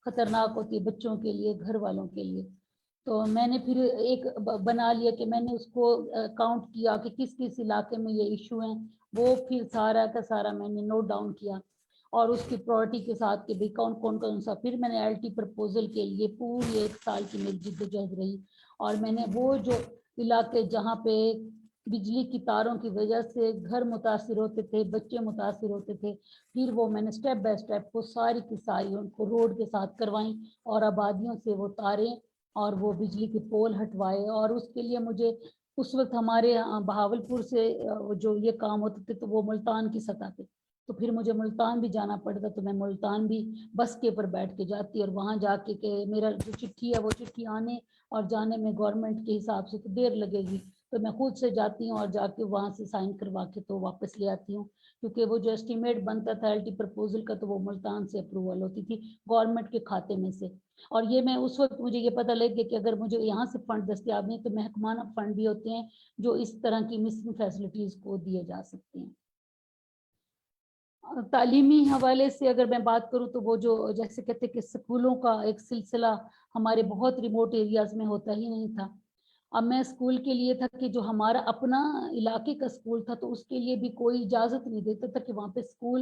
S3: خطرناک ہوتی ہے بچوں کے لیے، گھر والوں کے لیے۔ تو میں نے پھر ایک بنا لیا کہ میں نے اس کو کاؤنٹ کیا کہ کس کس علاقے میں یہ ایشو ہیں، وہ پھر سارا کا سارا میں نے نوٹ ڈاؤن کیا اور اس کی پرائورٹی کے ساتھ کہ بھی کون سا۔ پھر میں نے ایل ٹی پرپوزل کے لیے پوری 1 سال کی میری جدوجہد رہی، اور میں نے وہ جو علاقے جہاں پہ بجلی کی تاروں کی وجہ سے گھر متاثر ہوتے تھے، بچے متاثر ہوتے تھے، پھر وہ میں نے سٹیپ بائی سٹیپ وہ ساری کی ساری ان کو روڈ کے ساتھ کروائیں اور آبادیوں سے وہ تاریں اور وہ بجلی کے پول ہٹوائے۔ اور اس کے لیے مجھے اس وقت ہمارے بہاولپور سے جو یہ کام ہوتے تھے تو وہ ملتان کی سطح پہ، تو پھر مجھے ملتان بھی جانا پڑتا، تو میں ملتان بھی بس کے اوپر بیٹھ کے جاتی اور وہاں جا کے کہ میرا جو چٹھی ہے وہ چٹھی آنے اور جانے میں گورنمنٹ کے حساب سے تو دیر لگے گی، تو میں خود سے جاتی ہوں اور جا کے وہاں سے سائن کروا کے تو واپس لے آتی ہوں، کیونکہ وہ جو اسٹیمیٹ بنتا تھا ایل ٹی پرپوزل کا تو وہ ملتان سے اپروول ہوتی تھی گورنمنٹ کے کھاتے میں سے۔ اور یہ میں اس وقت مجھے یہ پتہ لگ گیا کہ اگر مجھے یہاں سے فنڈ دستیاب نہیں تو محکمانہ فنڈ بھی ہوتے ہیں جو اس طرح کی مسنگ فیسلٹیز کو دیے جا سکتے ہیں۔ تعلیمی حوالے سے اگر میں بات کروں تو وہ جو جیسے کہتے کہ اسکولوں کا ایک سلسلہ ہمارے بہت ریموٹ ایریاز میں ہوتا ہی نہیں تھا۔ اب میں اسکول کے لیے تھا کہ جو ہمارا اپنا علاقے کا اسکول تھا تو اس کے لیے بھی کوئی اجازت نہیں دیتا تھا کہ وہاں پہ اسکول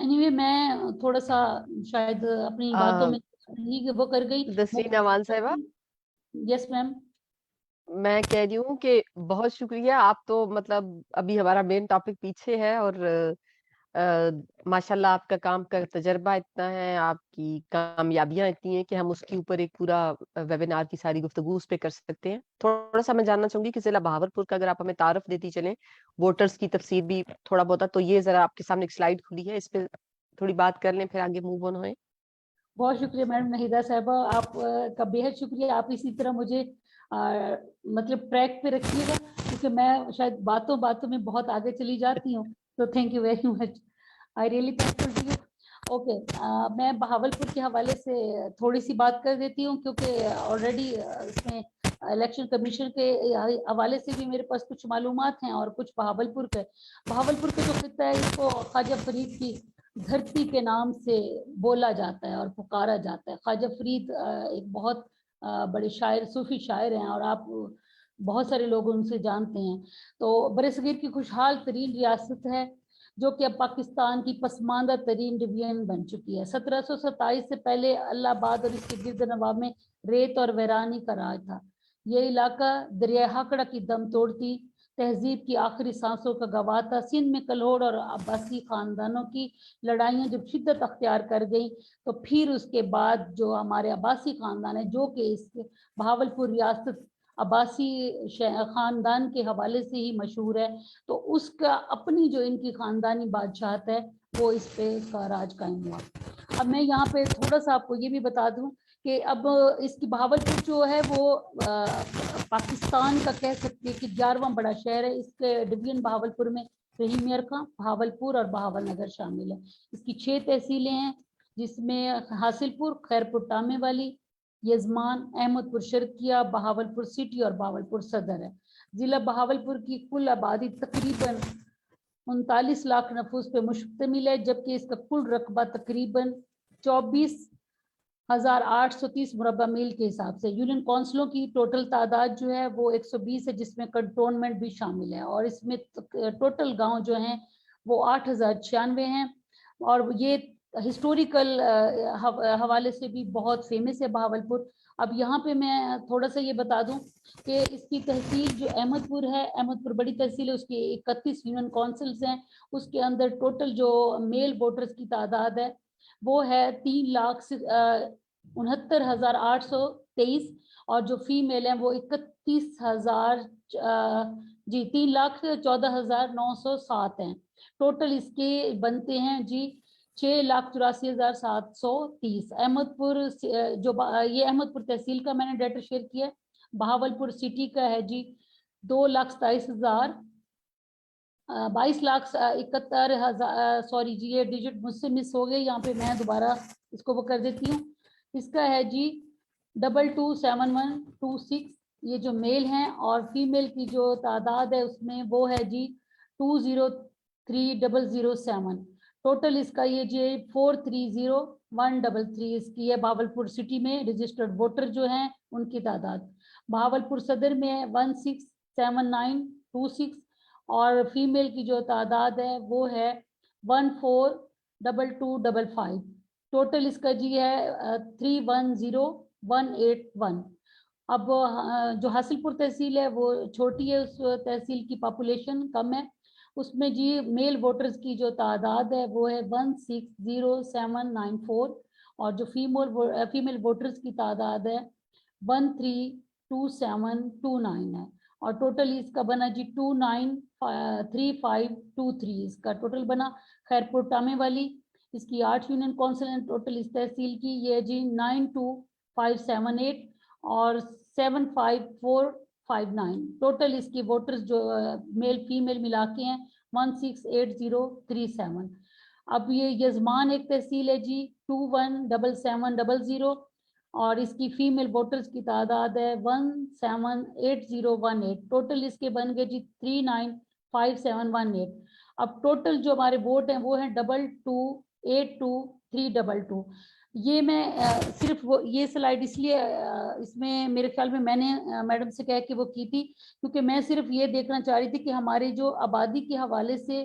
S3: anyway میں تھوڑا سا شاید اپنی باتوں میں وہ کر گئی.
S1: نسرین امان صاحبہ
S3: یس میم.
S1: میں کہہ رہی ہوں کہ بہت شکریہ. آپ تو مطلب ابھی ہمارا مین ٹاپک پیچھے ہے اور ماشاءاللہ آپ کا کام کا تجربہ اتنا ہے, آپ کی کامیابیاں اتنی ہیں کہ ہم اس کے اوپر ایک پورا ویبینار کی ساری گفتگو اس پہ کر سکتے ہیں. تھوڑا سا میں جاننا چاہوں گی کہ ضلع بہاولپور کا اگر آپ ہمیں تعارف دیتی چلیں, ووٹرز کی تفصیل بھی تھوڑا بہت, تو یہ ذرا آپ کے سامنے ایک سلائیڈ کھلی ہے, اس پہ تھوڑی بات کر لیں پھر آگے موو آن ہوئیں.
S3: بہت شکریہ میڈم نہیدہ صاحبہ, آپ کا بے حد شکریہ. آپ اسی طرح مجھے مطلب ٹریک پہ رکھیے گا کیونکہ میں شاید باتوں میں بہت آگے چلی جاتی ہوں. تو thank you very much, I really thank you. Okay, میں بہاولپور کے حوالے سے تھوڑی سی بات کر دیتی ہوں کیونکہ آلریڈی اس میں الیکشن کمیشن کے حوالے سے بھی میرے پاس کچھ معلومات ہیں اور کچھ بہاولپور کے. بہاولپور کا جو خطہ ہے اس کو خواجہ فرید کی دھرتی کے نام سے بولا جاتا ہے اور پکارا جاتا ہے. خواجہ فرید ایک بہت بڑے شاعر, صوفی شاعر ہیں اور آپ بہت سارے لوگ ان سے جانتے ہیں. تو برصغیر کی خوشحال ترین ریاست ہے جو کہ اب پاکستان کی پسماندہ ترین ڈویژن بن چکی ہے. 1727 سے پہلے الہ آباد اور اس کے گرد نواح میں ریت اور ویرانی کا راج تھا. یہ علاقہ دریائے ہاکڑا کی دم توڑتی تہذیب کی آخری سانسوں کا گواہ تھا. سندھ میں کلہوڑ اور عباسی خاندانوں کی لڑائیاں جب شدت اختیار کر گئیں تو پھر اس کے بعد جو ہمارے عباسی خاندان ہے جو کہ اس بہاولپور ریاست عباسی خاندان کے حوالے سے ہی مشہور ہے, تو اس کا اپنی جو ان کی خاندانی بادشاہت ہے وہ اس پہ کا راج قائم ہوا. اب میں یہاں پہ تھوڑا سا آپ کو یہ بھی بتا دوں کہ اب اس کی بہاولپور جو ہے وہ پاکستان کا کہہ سکتے کہ 11واں بڑا شہر ہے. اس کے ڈویژن بہاولپور میں رحیم یار خاں, بہاولپور اور بہاول نگر شامل ہے. اس کی 6 تحصیلیں ہیں جس میں حاصل پور, خیرپور ٹامے والی, یزمان, احمد پور شرقیہ, بہاولپور سٹی اور بہاولپور صدر ہے. ضلع بہاولپور کی کل آبادی تقریباً 39 لاکھ نفوس پہ مشتمل ہے جبکہ اس کا کل رقبہ تقریباً 24,830 مربع میل کے حساب سے. یونین کونسلوں کی ٹوٹل تعداد جو ہے وہ 120 ہے جس میں کنٹونمنٹ بھی شامل ہے, اور اس میں ٹوٹل گاؤں جو ہیں وہ 8,096 ہیں. اور یہ ہسٹوریکل حوالے سے بھی بہت فیمس ہے بہاولپور. اب یہاں پہ میں تھوڑا سا یہ بتا دوں کہ اس کی تحصیل جو احمد پور ہے, احمد پور بڑی تحصیل ہے, اس کی 31 یونین کونسلز ہیں. اس کے اندر ٹوٹل جو میل ووٹرز کی تعداد ہے وہ ہے 3,69,823 اور جو فیمیل ہیں وہ 3,14,907 ہیں. ٹوٹل اس کے بنتے ہیں جی 6,84,730. احمد پور جو یہ احمد پور تحصیل کا میں نے ڈیٹا شیئر کیا ہے. بہاولپور سٹی کا ہے جی 22,71,000 سوری جی یہ ڈیجٹ مجھ سے مس ہو گئے, یہاں پہ میں دوبارہ اس کو وہ کر دیتی ہوں. اس کا ہے جی 227126 یہ جو میل ہیں, اور فیمیل کی جو تعداد ہے اس میں وہ ہے جی 203,007. ٹوٹل اس کا یہ جی 430,133 اس کی ہے. بہاولپور سٹی میں رجسٹرڈ ووٹر جو ہیں ان کی تعداد. بہاولپور صدر میں 167926 اور فیمیل کی جو تعداد ہے وہ ہے 142255. ٹوٹل اس کا جی ہے 310,181. اب جو حاصل پور تحصیل ہے وہ چھوٹی ہے, اس تحصیل کی پاپولیشن کم ہے. اس میں جی میل ووٹرز کی جو تعداد ہے وہ ہے 160794 اور جو فیمیل ووٹرز کی تعداد ہے 132729 ہے. اور ٹوٹل اس کا بنا جی 293523 اس کا ٹوٹل بنا. خیرپور ٹامے والی اس کی 8 یونین کونسل ہیں ٹوٹل اس تحصیل کی, یہ جی 92578 اور 75459. ٹوٹل اس کی ووٹرز جو میل فیمیل ملا کے ہیں 168037. اب یہ یزمان ایک تحصیل ہے جی 217700 اور اس کی فیمیل ووٹرز کی تعداد ہے 178018. ٹوٹل اس کے بن گئے جی 395718. اب ٹوٹل جو ہمارے ووٹ ہیں وہ ہیں 22,82322. یہ میں صرف یہ سلائیڈ اس لیے اس میں میرے خیال میں نے میڈم سے کہہ کے وہ کی تھی کیونکہ میں صرف یہ دیکھنا چاہ رہی تھی کہ ہمارے جو آبادی کے حوالے سے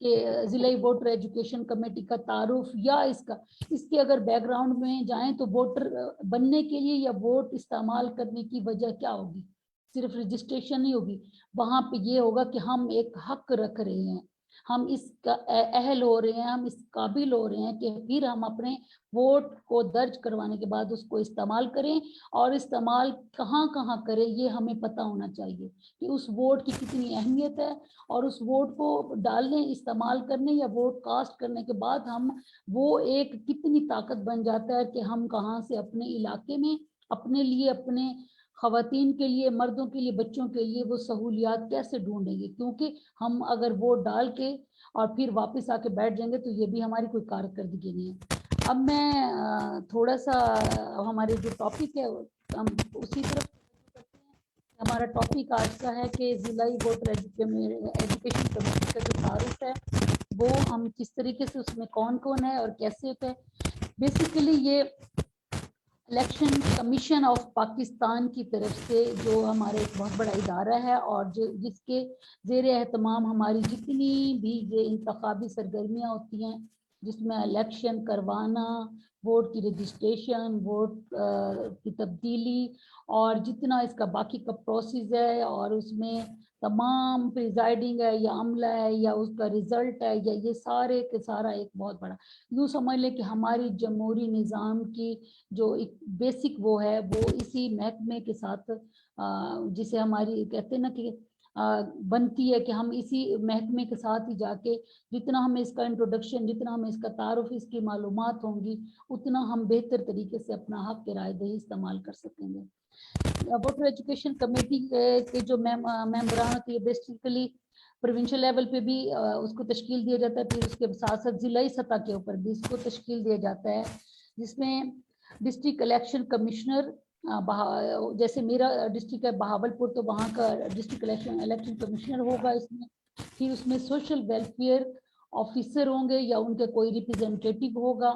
S3: کہ ضلعی ووٹر ایجوکیشن کمیٹی کا تعارف یا اس کے اگر بیک گراؤنڈ میں جائیں تو ووٹر بننے کے لیے یا ووٹ استعمال کرنے کی وجہ کیا ہوگی؟ صرف رجسٹریشن نہیں ہوگی، وہاں پہ یہ ہوگا کہ ہم ایک حق رکھ رہے ہیں، ہم اس کا اہل ہو رہے ہیں، ہم اس قابل ہو رہے ہیں کہ پھر ہم اپنے ووٹ کو درج کروانے کے بعد اس کو استعمال کریں، اور استعمال کہاں کہاں کریں یہ ہمیں پتہ ہونا چاہیے کہ اس ووٹ کی کتنی اہمیت ہے، اور اس ووٹ کو ڈالنے، استعمال کرنے یا ووٹ کاسٹ کرنے کے بعد ہم وہ ایک کتنی طاقت بن جاتا ہے کہ ہم کہاں سے اپنے علاقے میں اپنے لیے، اپنے خواتین کے لیے، مردوں کے لیے، بچوں کے لیے وہ سہولیات کیسے ڈھونڈیں گے، کیونکہ ہم اگر ووٹ ڈال کے اور پھر واپس آ کے بیٹھ جائیں گے تو یہ بھی ہماری کوئی کارکردگی نہیں ہے۔ اب میں تھوڑا سا ہمارے جو ٹاپک ہے ہم اسی طرف کرتے ہیں۔ ہمارا ٹاپک آج کا ہے کہ ضلعی ووٹر ایجوکیشن کمیٹی کا جو تعارف ہے وہ ہم کس طریقے سے، اس میں کون کون ہے اور کیسے ہوتا ہے۔ بیسیکلی یہ الیکشن کمیشن آف پاکستان کی طرف سے جو ہمارے ایک بہت بڑا ادارہ ہے، اور جس کے زیر اہتمام ہماری جتنی بھی یہ انتخابی سرگرمیاں ہوتی ہیں جس میں الیکشن کروانا، ووٹ کی رجسٹریشن، ووٹ کی تبدیلی، اور جتنا اس کا باقی کا پروسیس ہے، اور اس میں تمام پریزائڈنگ ہے یا عملہ ہے یا اس کا رزلٹ ہے، یا یہ سارے کے سارا ایک بہت بڑا، یوں سمجھ لیں کہ ہماری جمہوری نظام کی جو ایک بیسک وہ ہے وہ اسی محکمے کے ساتھ جسے ہماری کہتے ہیں نا کہ بنتی ہے کہ ہم اسی محکمے کے ساتھ ہی جا کے جتنا ہمیں اس کا انٹروڈکشن، جتنا ہمیں اس کا تعارف، اس کی معلومات ہوں گی، اتنا ہم بہتر طریقے سے اپنا حق کی رائے دہی استعمال کر سکیں گے۔ ووٹر ایجوکیشن کمیٹی کے جو ممبران ہوتے ہیں بیسیکلی پروونشل لیول پہ بھی اس کو تشکیل دیا جاتا ہے، پھر اس کے ساتھ ساتھ ضلعی سطح کے اوپر بھی اس کو تشکیل دیا جاتا ہے، جس میں ڈسٹرکٹ الیکشن کمشنر، جیسے میرا ڈسٹرکٹ ہے بہاولپور تو وہاں کا ڈسٹرکٹ الیکشن کمشنر ہوگا اس میں، پھر اس میں سوشل ویلفیئر آفیسر ہوں گے یا ان کے کوئی ریپرزینٹیٹیو ہوگا،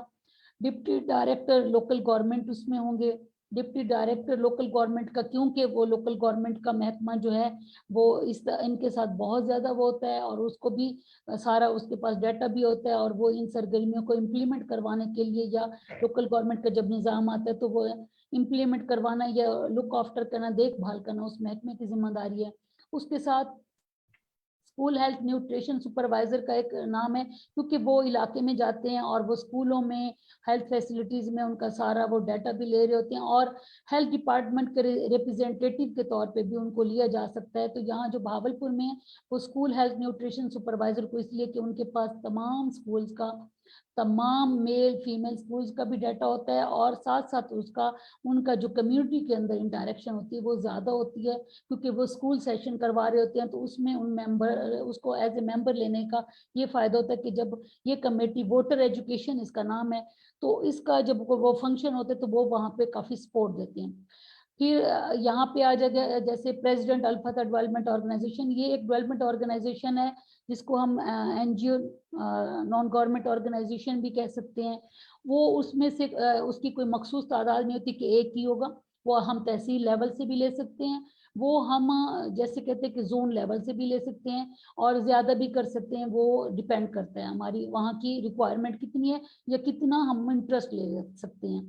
S3: ڈپٹی ڈائریکٹر لوکل گورنمنٹ اس میں ہوں گے۔ ڈپٹی ڈائریکٹر لوکل گورنمنٹ کا، کیونکہ وہ لوکل گورنمنٹ کا محکمہ جو ہے وہ ان کے ساتھ بہت زیادہ وہ ہوتا ہے، اور اس کو بھی سارا اس کے پاس ڈیٹا بھی ہوتا ہے، اور وہ ان سرگرمیوں کو امپلیمنٹ کروانے کے لیے، یا لوکل گورنمنٹ کا جب نظام آتا ہے تو وہ امپلیمنٹ کروانا یا لک آفٹر کرنا، دیکھ بھال کرنا اس محکمے کی ذمہ داری ہے۔ اس کے ساتھ اسکول ہیلتھ نیوٹریشن سپروائزر کا ایک نام ہے، کیونکہ وہ علاقے میں جاتے ہیں اور وہ اسکولوں میں ہیلتھ فیسلٹیز میں ان کا سارا وہ ڈیٹا بھی لے رہے ہوتے ہیں، اور ہیلتھ ڈپارٹمنٹ کے ریپرزینٹیٹیو کے طور پہ بھی ان کو لیا جا سکتا ہے۔ تو یہاں جو بہاولپور میں وہ اسکول ہیلتھ نیوٹریشن سپروائزر کو اس لیے کہ ان کے پاس تمام اسکولز کا، تمام میل فیمیل اسکولز کا بھی ڈیٹا ہوتا ہے، اور ساتھ ساتھ اس کا ان کا جو کمیونٹی کے اندر انٹریکشن ہوتی ہے وہ زیادہ ہوتی ہے، کیونکہ وہ اسکول سیشن کروا رہے ہوتے ہیں، تو اس میں ان ممبر اس کو ایز اے ممبر لینے کا یہ فائدہ ہوتا ہے کہ جب یہ کمیٹی ووٹر ایجوکیشن اس کا نام ہے، تو اس کا جب وہ فنکشن ہوتے ہیں تو وہ وہاں پہ کافی سپورٹ دیتے ہیں۔ پھر یہاں پہ آ جائے جیسے پریزیڈنٹ الفتح ڈیولپمنٹ آرگنائزیشن، یہ ایک ڈیولپمنٹ آرگنائزیشن ہے جس کو ہم این جی او، نان گورنمنٹ آرگنائزیشن بھی کہہ سکتے ہیں۔ وہ اس میں سے اس کی کوئی مخصوص تعداد نہیں ہوتی کہ ایک ہی ہوگا، وہ ہم تحصیل لیول سے بھی لے سکتے ہیں، وہ ہم جیسے کہتے ہیں کہ زون لیول سے بھی لے سکتے ہیں، اور زیادہ بھی کر سکتے ہیں، وہ ڈیپینڈ کرتا ہے ہماری وہاں کی ریکوائرمنٹ کتنی ہے یا کتنا ہم انٹرسٹ لے سکتے ہیں۔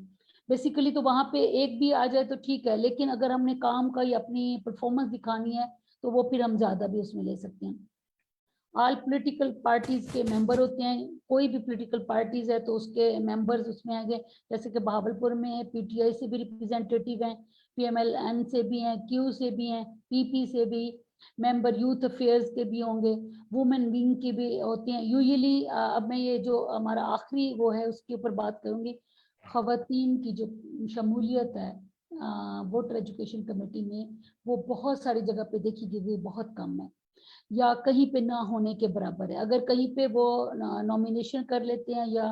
S3: بیسیکلی تو وہاں پہ ایک بھی آ جائے تو ٹھیک ہے، لیکن اگر ہم نے کام کا یا اپنی پرفارمنس دکھانی ہے تو وہ پھر ہم زیادہ بھی اس میں لے سکتے ہیں۔ آل پولیٹیکل پارٹیز کے ممبر ہوتے ہیں، کوئی بھی پولیٹیکل پارٹیز ہے تو اس کے ممبرز اس میں آ گئے، جیسے کہ بہاولپور میں پی ٹی آئی سے بھی ریپرزینٹیٹیو ہیں، پی ایم ایل این سے بھی ہیں، کیو سے بھی ہیں، پی پی سے بھی ممبر، یوتھ افیئرز کے بھی ہوں گے، وومن ونگ کے بھی ہوتے ہیں یوزلی۔ اب میں یہ جو ہمارا آخری وہ ہے اس کے اوپر بات کروں گی، خواتین کی جو شمولیت ہے ووٹر ایجوکیشن کمیٹی میں، وہ بہت ساری جگہ پہ دیکھی گئی بہت کم ہے، یا کہیں پہ نہ ہونے کے برابر ہے۔ اگر کہیں پہ وہ نامینیشن کر لیتے ہیں یا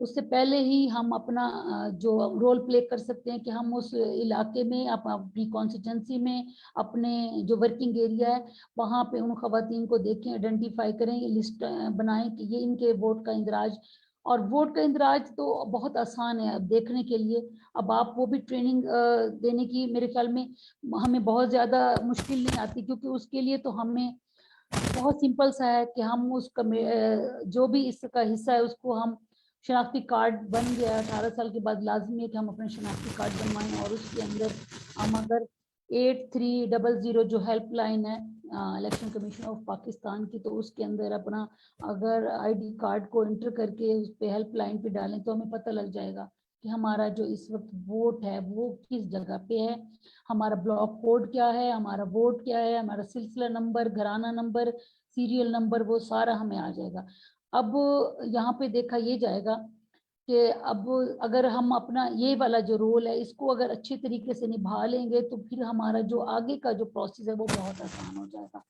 S3: اس سے پہلے ہی ہم اپنا جو رول پلے کر سکتے ہیں کہ ہم اس علاقے میں اپنی کانسٹیٹنسی میں اپنے جو ورکنگ ایریا ہے وہاں پہ ان خواتین کو دیکھیں, آئیڈینٹیفائی کریں, یہ لسٹ بنائیں کہ یہ ان کے ووٹ کا اندراج. اور ووٹ کا اندراج تو بہت آسان ہے اب دیکھنے کے لیے. اب آپ وہ بھی ٹریننگ دینے کی میرے خیال میں ہمیں بہت زیادہ مشکل نہیں آتی, کیونکہ اس کے لیے تو ہمیں بہت سمپل سا ہے کہ ہم اس کا جو بھی اس کا حصہ ہے اس کو ہم شناختی کارڈ بن گیا 18 سال کے بعد لازمی ہے کہ ہم اپنے شناختی کارڈ بنوائیں, اور اس کے اندر ہم اگر 8300 جو ہیلپ لائن ہے الیکشن کمیشن آف پاکستان کی, تو اس کے اندر اپنا اگر آئی ڈی کارڈ کو انٹر کر کے اس پہ ہیلپ لائن پہ ڈالیں تو ہمیں پتہ لگ جائے گا کہ ہمارا جو اس وقت ووٹ ہے وہ کس جگہ پہ ہے, ہمارا بلاک کوڈ کیا ہے, ہمارا ووٹ کیا ہے, ہمارا سلسلہ نمبر, گھرانہ نمبر, سیریل نمبر, وہ سارا ہمیں آ جائے گا. اب یہاں پہ دیکھا یہ جائے گا کہ اب اگر ہم اپنا یہ والا جو رول ہے اس کو اگر اچھے طریقے سے نبھا لیں گے تو پھر ہمارا جو آگے کا جو پروسیس ہے وہ بہت آسان ہو جائے گا.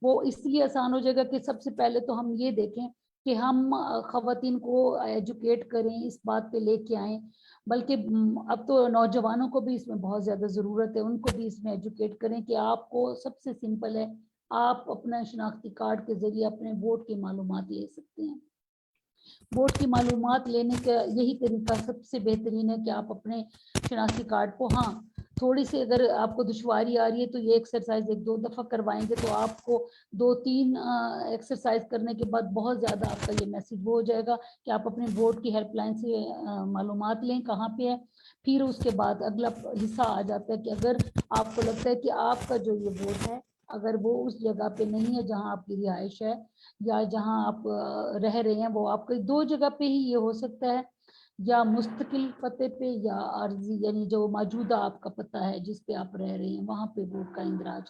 S3: وہ اس لیے آسان ہو جائے گا کہ سب سے پہلے تو ہم یہ دیکھیں کہ ہم خواتین کو ایجوکیٹ کریں, اس بات پہ لے کے آئیں, بلکہ اب تو نوجوانوں کو بھی اس میں بہت زیادہ ضرورت ہے, ان کو بھی اس میں ایجوکیٹ کریں کہ آپ کو سب سے سمپل ہے, آپ اپنا شناختی کارڈ کے ذریعے اپنے ووٹ کی معلومات لے سکتے ہیں. ووٹ کی معلومات لینے کا یہی طریقہ سب سے بہترین ہے کہ آپ اپنے شناختی کارڈ کو, ہاں تھوڑی سی اگر آپ کو دشواری آ رہی ہے تو یہ ایکسرسائز 1-2 دفعہ کروائیں گے تو آپ کو 2-3 ایکسرسائز کرنے کے بعد بہت زیادہ آپ کا یہ میسج وہ ہو جائے گا کہ آپ اپنے ووٹ کی ہیلپ لائن سے معلومات لیں کہاں پہ ہے. پھر اس کے بعد اگلا حصہ آ جاتا ہے کہ اگر آپ کو لگتا ہے کہ آپ کا جو یہ ووٹ ہے اگر وہ اس جگہ پہ نہیں ہے جہاں آپ کی رہائش ہے یا جہاں آپ رہ رہے ہیں, وہ آپ کو 2 جگہ پہ ہی یہ ہو سکتا ہے, یا مستقل پتے پہ یا عارضی, یعنی جو موجودہ آپ کا پتہ ہے جس پہ آپ رہ رہے ہیں وہاں پہ ووٹ کا اندراج.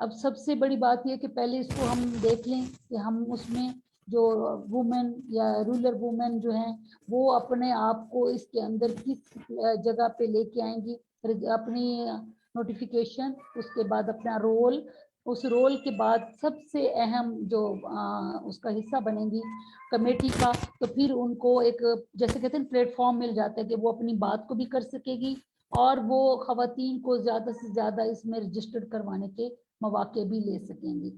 S3: اب سب سے بڑی بات یہ کہ پہلے اس کو ہم دیکھ لیں کہ ہم اس میں جو وومن یا رولر وومن جو ہیں وہ اپنے آپ کو اس کے اندر کس جگہ پہ لے کے آئیں گی, اپنی نوٹیفیکیشن, اس کے بعد اپنا رول, اس رول کے بعد سب سے اہم جو اس کا حصہ بنے گی کمیٹی کا, تو پھر ان کو ایک جیسے کہتے ہیں پلیٹ فارم مل جاتا ہے کہ وہ اپنی بات کو بھی کر سکے گی اور وہ خواتین کو زیادہ سے زیادہ اس میں رجسٹر کروانے کے مواقع بھی لے سکیں گی.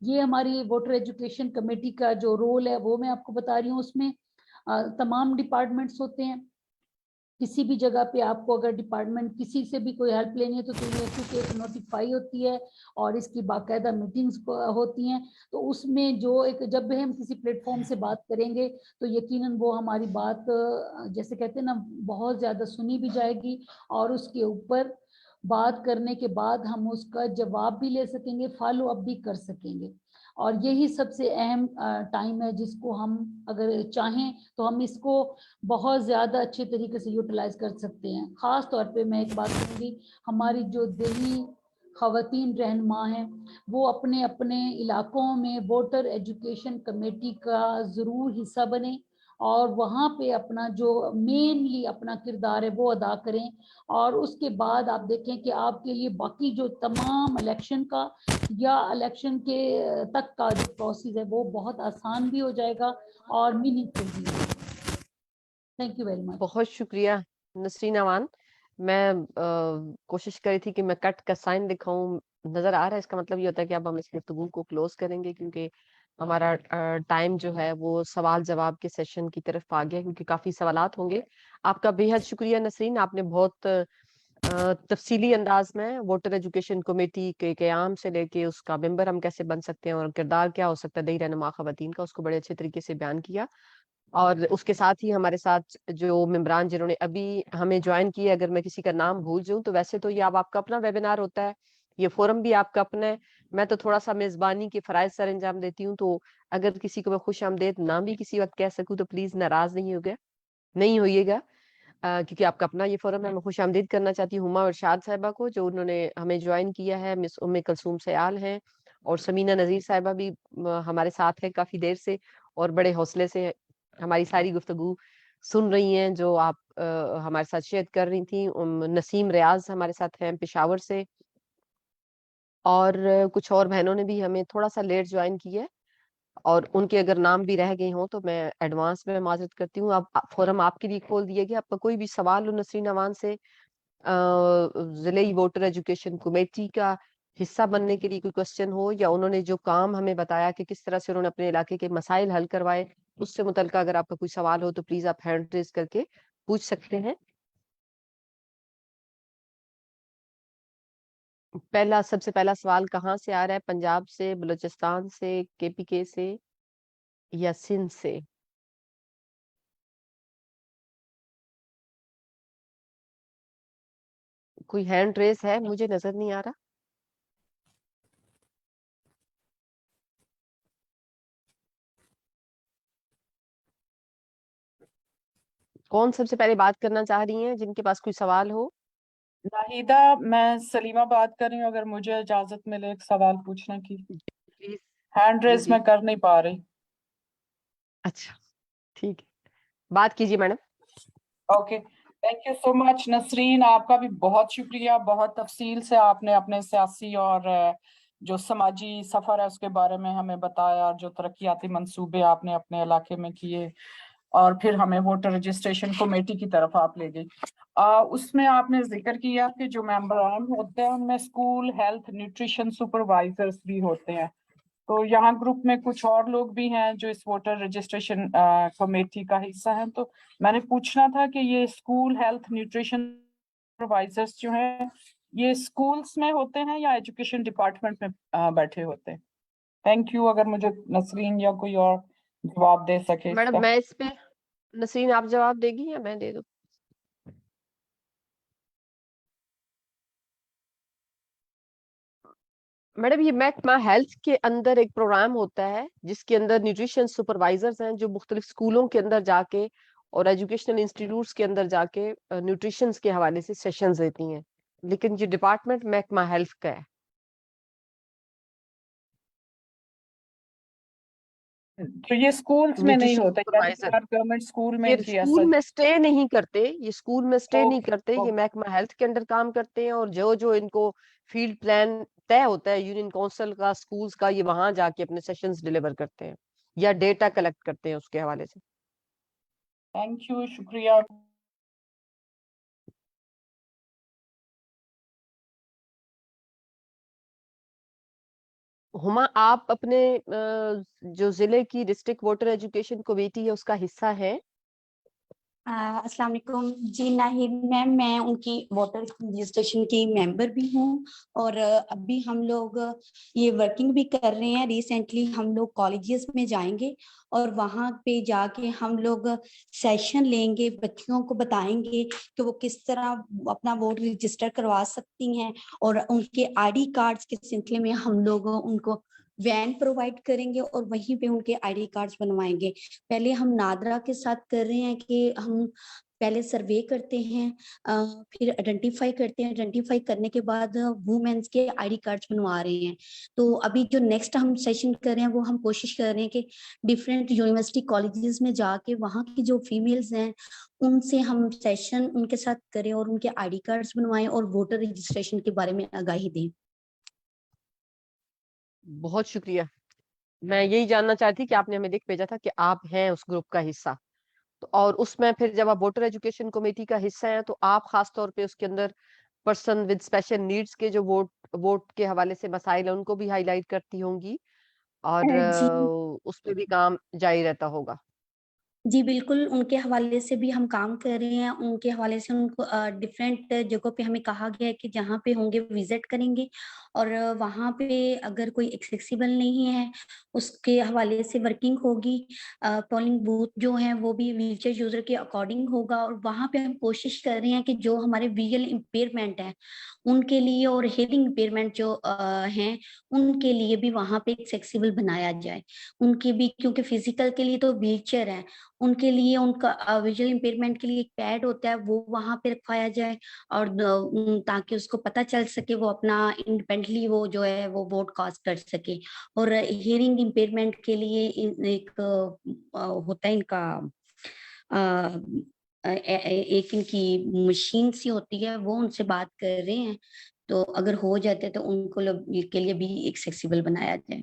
S3: یہ ہماری ووٹر ایجوکیشن کمیٹی کا جو رول ہے وہ میں آپ کو بتا رہی ہوں. اس میں تمام ڈپارٹمنٹس ہوتے ہیں. کسی بھی جگہ پہ آپ کو اگر ڈپارٹمنٹ کسی سے بھی کوئی ہیلپ لینی ہے تو کیونکہ ایک نوٹیفائی ہوتی ہے اور اس کی باقاعدہ میٹنگز ہوتی ہیں, تو اس میں جو ایک جب بھی ہم کسی پلیٹ فارم سے بات کریں گے تو یقیناً وہ ہماری بات جیسے کہتے ہیں نا بہت زیادہ سنی بھی جائے گی, اور اس کے اوپر بات کرنے کے بعد ہم اس کا جواب بھی لے سکیں گے, فالو اپ بھی کر سکیں گے. اور یہی سب سے اہم ٹائم ہے جس کو ہم اگر چاہیں تو ہم اس کو بہت زیادہ اچھے طریقے سے یوٹیلائز کر سکتے ہیں. خاص طور پہ میں ایک بات کہوں گی, ہماری جو دیہی خواتین رہنما ہیں وہ اپنے اپنے علاقوں میں ووٹر ایجوکیشن کمیٹی کا ضرور حصہ بنیں اور وہاں پہ اپنا جو مینلی اپنا کردار ہے وہ ادا کریں. اور اس کے بعد آپ دیکھیں کہ آپ کے لیے باقی جو تمام الیکشن کا یا الیکشن کے تک کا جو پروسیس ہے وہ بہت آسان بھی ہو جائے گا اور میننگ فل بھی ہو جائے گا. Thank you very much.
S1: بہت شکریہ نسرین اوان. میں کوشش کری تھی کہ میں کٹ کا سائن دکھاؤں, نظر آ رہا ہے, اس کا مطلب یہ ہوتا ہے کہ اب ہم اس گفتگو کو کلوز کریں گے کیونکہ ہمارا ٹائم جو ہے وہ سوال جواب کے سیشن کی طرف آ گیا, کیونکہ کافی سوالات ہوں گے. آپ کا بے حد شکریہ نسرین, آپ نے بہت تفصیلی انداز میں ووٹر ایجوکیشن کمیٹی کے قیام سے لے کے اس کا ممبر ہم کیسے بن سکتے ہیں اور کردار کیا ہو سکتا ہے دیہی رہنما خواتین کا, اس کو بڑے اچھے طریقے سے بیان کیا. اور اس کے ساتھ ہی ہمارے ساتھ جو ممبران جنہوں نے ابھی ہمیں جوائن کیا, اگر میں کسی کا نام بھول جاؤں تو ویسے تو یہ اب آپ کا اپنا ویبینار ہوتا ہے, یہ فورم بھی آپ کا اپنا ہے, میں تو تھوڑا سا میزبانی کے فرائض سر انجام دیتی ہوں, تو اگر کسی کو میں خوش آمدید نہ بھی کسی وقت کہہ سکوں تو پلیز ناراض نہیں ہوئیے گا, کیونکہ آپ کا اپنا یہ فورم ہے. میں خوش آمدید کرنا چاہتی ہوں ہما ارشاد صاحبہ کو جو انہوں نے ہمیں جوائن کیا ہے, مس ام کلثوم سیال ہیں, اور سمینہ نذیر صاحبہ بھی ہمارے ساتھ ہے کافی دیر سے اور بڑے حوصلے سے ہماری ساری گفتگو سن رہی ہیں جو آپ ہمارے ساتھ شیئر کر رہی تھیں. نسیم ریاض ہمارے ساتھ ہیں پشاور سے, اور کچھ اور بہنوں نے بھی ہمیں تھوڑا سا لیٹ جوائن کیا ہے. اور ان کے اگر نام بھی رہ گئے ہوں تو میں ایڈوانس میں معذرت کرتی ہوں. اب فورم آپ کے لیے کھول دیا گیا. آپ کا کوئی بھی سوال ہو نسرین اوان سے ضلعی ووٹر ایجوکیشن کمیٹی کا حصہ بننے کے لیے کوئی کوشچن ہو، یا انہوں نے جو کام ہمیں بتایا کہ کس طرح سے انہوں نے اپنے علاقے کے مسائل حل کروائے، اس سے متعلقہ اگر آپ کا کوئی سوال ہو تو پلیز آپ ہینڈ ریز کر کے پوچھ سکتے ہیں. سب سے پہلا سوال کہاں سے آ رہا ہے؟ پنجاب سے، بلوچستان سے، کے پی کے سے یا سندھ سے؟ کوئی ہینڈ ریز ہے؟ مجھے نظر نہیں آ رہا. کون سب سے پہلے بات کرنا چاہ رہی ہیں جن کے پاس کوئی سوال ہو؟
S4: ناہیدہ، میں سلیمہ بات کر رہی ہوں. اگر مجھے اجازت ملے ایک سوال پوچھنے کی.
S1: پلیز.
S4: ہینڈ
S1: جی
S4: ریز
S1: جی.
S4: میں کر نہیں پا رہی.
S1: اچھا ٹھیک ہے، بات کیجیے madam.
S4: Okay, thank you so much Nasreen. آپ کا بھی بہت شکریہ. بہت تفصیل سے آپ نے اپنے سیاسی اور جو سماجی سفر ہے اس کے بارے میں ہمیں بتایا، جو ترقیاتی منصوبے آپ نے اپنے علاقے میں کیے، اور پھر ہمیں ووٹر رجسٹریشن کمیٹی کی طرف آپ لے گئی. اس میں آپ نے ذکر کیا کہ جو ممبران ہوتے ہیں ان میں اسکول ہیلتھ نیوٹریشن سپروائزرز بھی ہوتے ہیں. تو یہاں گروپ میں کچھ اور لوگ بھی ہیں جو اس ووٹر رجسٹریشن کمیٹی کا حصہ ہیں. تو میں نے پوچھنا تھا کہ یہ اسکول ہیلتھ نیوٹریشن سپروائزرز جو ہیں یہ اسکولس میں ہوتے ہیں یا ایجوکیشن ڈپارٹمنٹ میں بیٹھے ہوتے ہیں؟ Thank you. اگر مجھے نسرین یا کوئی اور جواب دے سکے اس
S1: میڈم
S4: کا.
S1: میں اس پہ، نسرین آپ جواب دے گی یا میں دے دوں؟ میڈم یہ محکمہ ہیلتھ کے اندر ایک پروگرام ہوتا ہے جس کے اندر نیوٹریشن سپروائزرز ہیں جو مختلف اسکولوں کے اندر جا کے اور ایجوکیشنل انسٹیٹیوٹس کے اندر جا کے نیوٹریشنز کے حوالے سے سیشنز دیتی ہیں. لیکن یہ ڈپارٹمنٹ محکمہ ہیلتھ کا ہے.
S4: تو یہ اسکولس میں نہیں
S1: نیوٹریشن
S4: ہوتا، یعنی کہ
S1: سپروائزر
S4: ہر گورنمنٹ اسکول میں
S1: یہ
S4: ان کی ایسا.
S1: اسکول میں اسٹے نہیں کرتے، یہ اسکول میں اسٹے نہیں کرتے، یہ
S4: اوکے.
S1: محکمہ ہیلتھ کے اندر کام کرتے ہیں. اور جو ان کو فیلڈ پلان طے ہوتا ہے یونین کونسل کا، اسکولز کا، یہ وہاں جا کے اپنے سیشنز ڈیلیور کرتے ہیں یا ڈیٹا کلیکٹ کرتے ہیں اس کے حوالے سے.
S4: تھینک یو، شکریہ.
S1: ہما آپ اپنے جو ضلع کی ڈسٹرکٹ ووٹر ایجوکیشن کمیٹی ہے اس کا حصہ ہے؟
S2: السلام علیکم جی. ناہید میم، میں ان کی ووٹر رجسٹریشن کی ممبر بھی ہوں، اور ابھی ہم لوگ یہ ورکنگ بھی کر رہے ہیں. ریسنٹلی ہم لوگ کالجز میں جائیں گے اور وہاں پہ جا کے ہم لوگ سیشن لیں گے، بچیوں کو بتائیں گے کہ وہ کس طرح اپنا ووٹ رجسٹر کروا سکتی ہیں، اور ان کے آئی ڈی کارڈز کے سلسلے میں ہم لوگ ان کو وین پرووائڈ کریں گے اور وہیں پہ ان کے آئی ڈی کارڈز بنوائیں گے. پہلے ہم نادرا کے ساتھ کر رہے ہیں کہ ہم پہلے سروے کرتے ہیں، پھر آئیڈینٹیفائی کرتے ہیں، آئیڈینٹیفائی کرنے کے بعد وومینس کے آئی ڈی کارڈز بنوا رہے ہیں. تو ابھی جو نیکسٹ ہم سیشن کر رہے ہیں وہ ہم کوشش کر رہے ہیں کہ ڈفرینٹ یونیورسٹی کالجز میں جا کے وہاں کی جو فیمیلز ہیں ان سے ہم سیشن ان کے ساتھ کریں اور ان کے آئی ڈی کارڈز بنوائیں اور ووٹر رجسٹریشن کے بارے میں آگاہی دیں.
S1: بہت شکریہ. میں یہی جاننا چاہتی کہ آپ نے ہمیں لکھ بھیجا تھا کہ آپ ہیں اس گروپ کا حصہ، تو اور اس میں پھر جب آپ ووٹر ایجوکیشن کمیٹی کا حصہ ہیں تو آپ خاص طور پہ اس کے another person with special needs کے جو ووٹ کے حوالے سے مسائل ہیں ان کو بھی ہائی لائٹ کرتی ہوں گی، اور
S2: جی
S1: اس پہ بھی کام جاری رہتا ہوگا.
S2: جی بالکل، ان کے حوالے سے بھی ہم کام کر رہے ہیں. ان کے حوالے سے ان کو ڈفرینٹ جگہوں پہ ہمیں کہا گیا ہے کہ جہاں پہ ہوں گے وزٹ کریں گے، اور وہاں پہ اگر کوئی ایکسیسیبل نہیں ہے اس کے حوالے سے ورکنگ ہوگی. پولنگ بوتھ جو ہیں وہ بھی ویل چیئر یوزر کے اکارڈنگ ہوگا، اور وہاں پہ ہم کوشش کر رہے ہیں کہ جو ہمارے ویژل امپیئرمنٹ ہیں ان کے لیے اور ہیئرنگ امپیئرمنٹ جو ہیں ان کے لیے بھی وہاں پہ ایکسیسیبل بنایا جائے. ان کی بھی، کیونکہ فزیکل کے لیے تو ویل چیئر ہے، ان کے لیے ان کا ویژل امپیئرمنٹ کے لیے ایک پیڈ ہوتا ہے وہ وہاں پہ رکھوایا جائے، اور تاکہ اس کو پتہ چل سکے وہ اپنا انڈیپینڈنٹلی وہ جو ہے وہ ووٹ کاسٹ کر سکے. اور ہیئرنگ امپیئرمنٹ کے لیے ایک ہوتا ہے ان کا ایک ان کی مشین سی ہوتی ہے، وہ ان سے بات کر رہے ہیں، تو اگر ہو جاتے تو ان کو کے لیے بھی ایکسیسیبل بنایا جائے.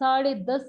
S3: 10.5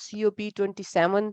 S1: COP27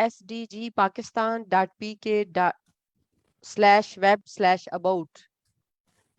S1: SDG pakistan.pk/web/about।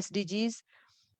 S1: SDGs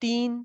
S1: 3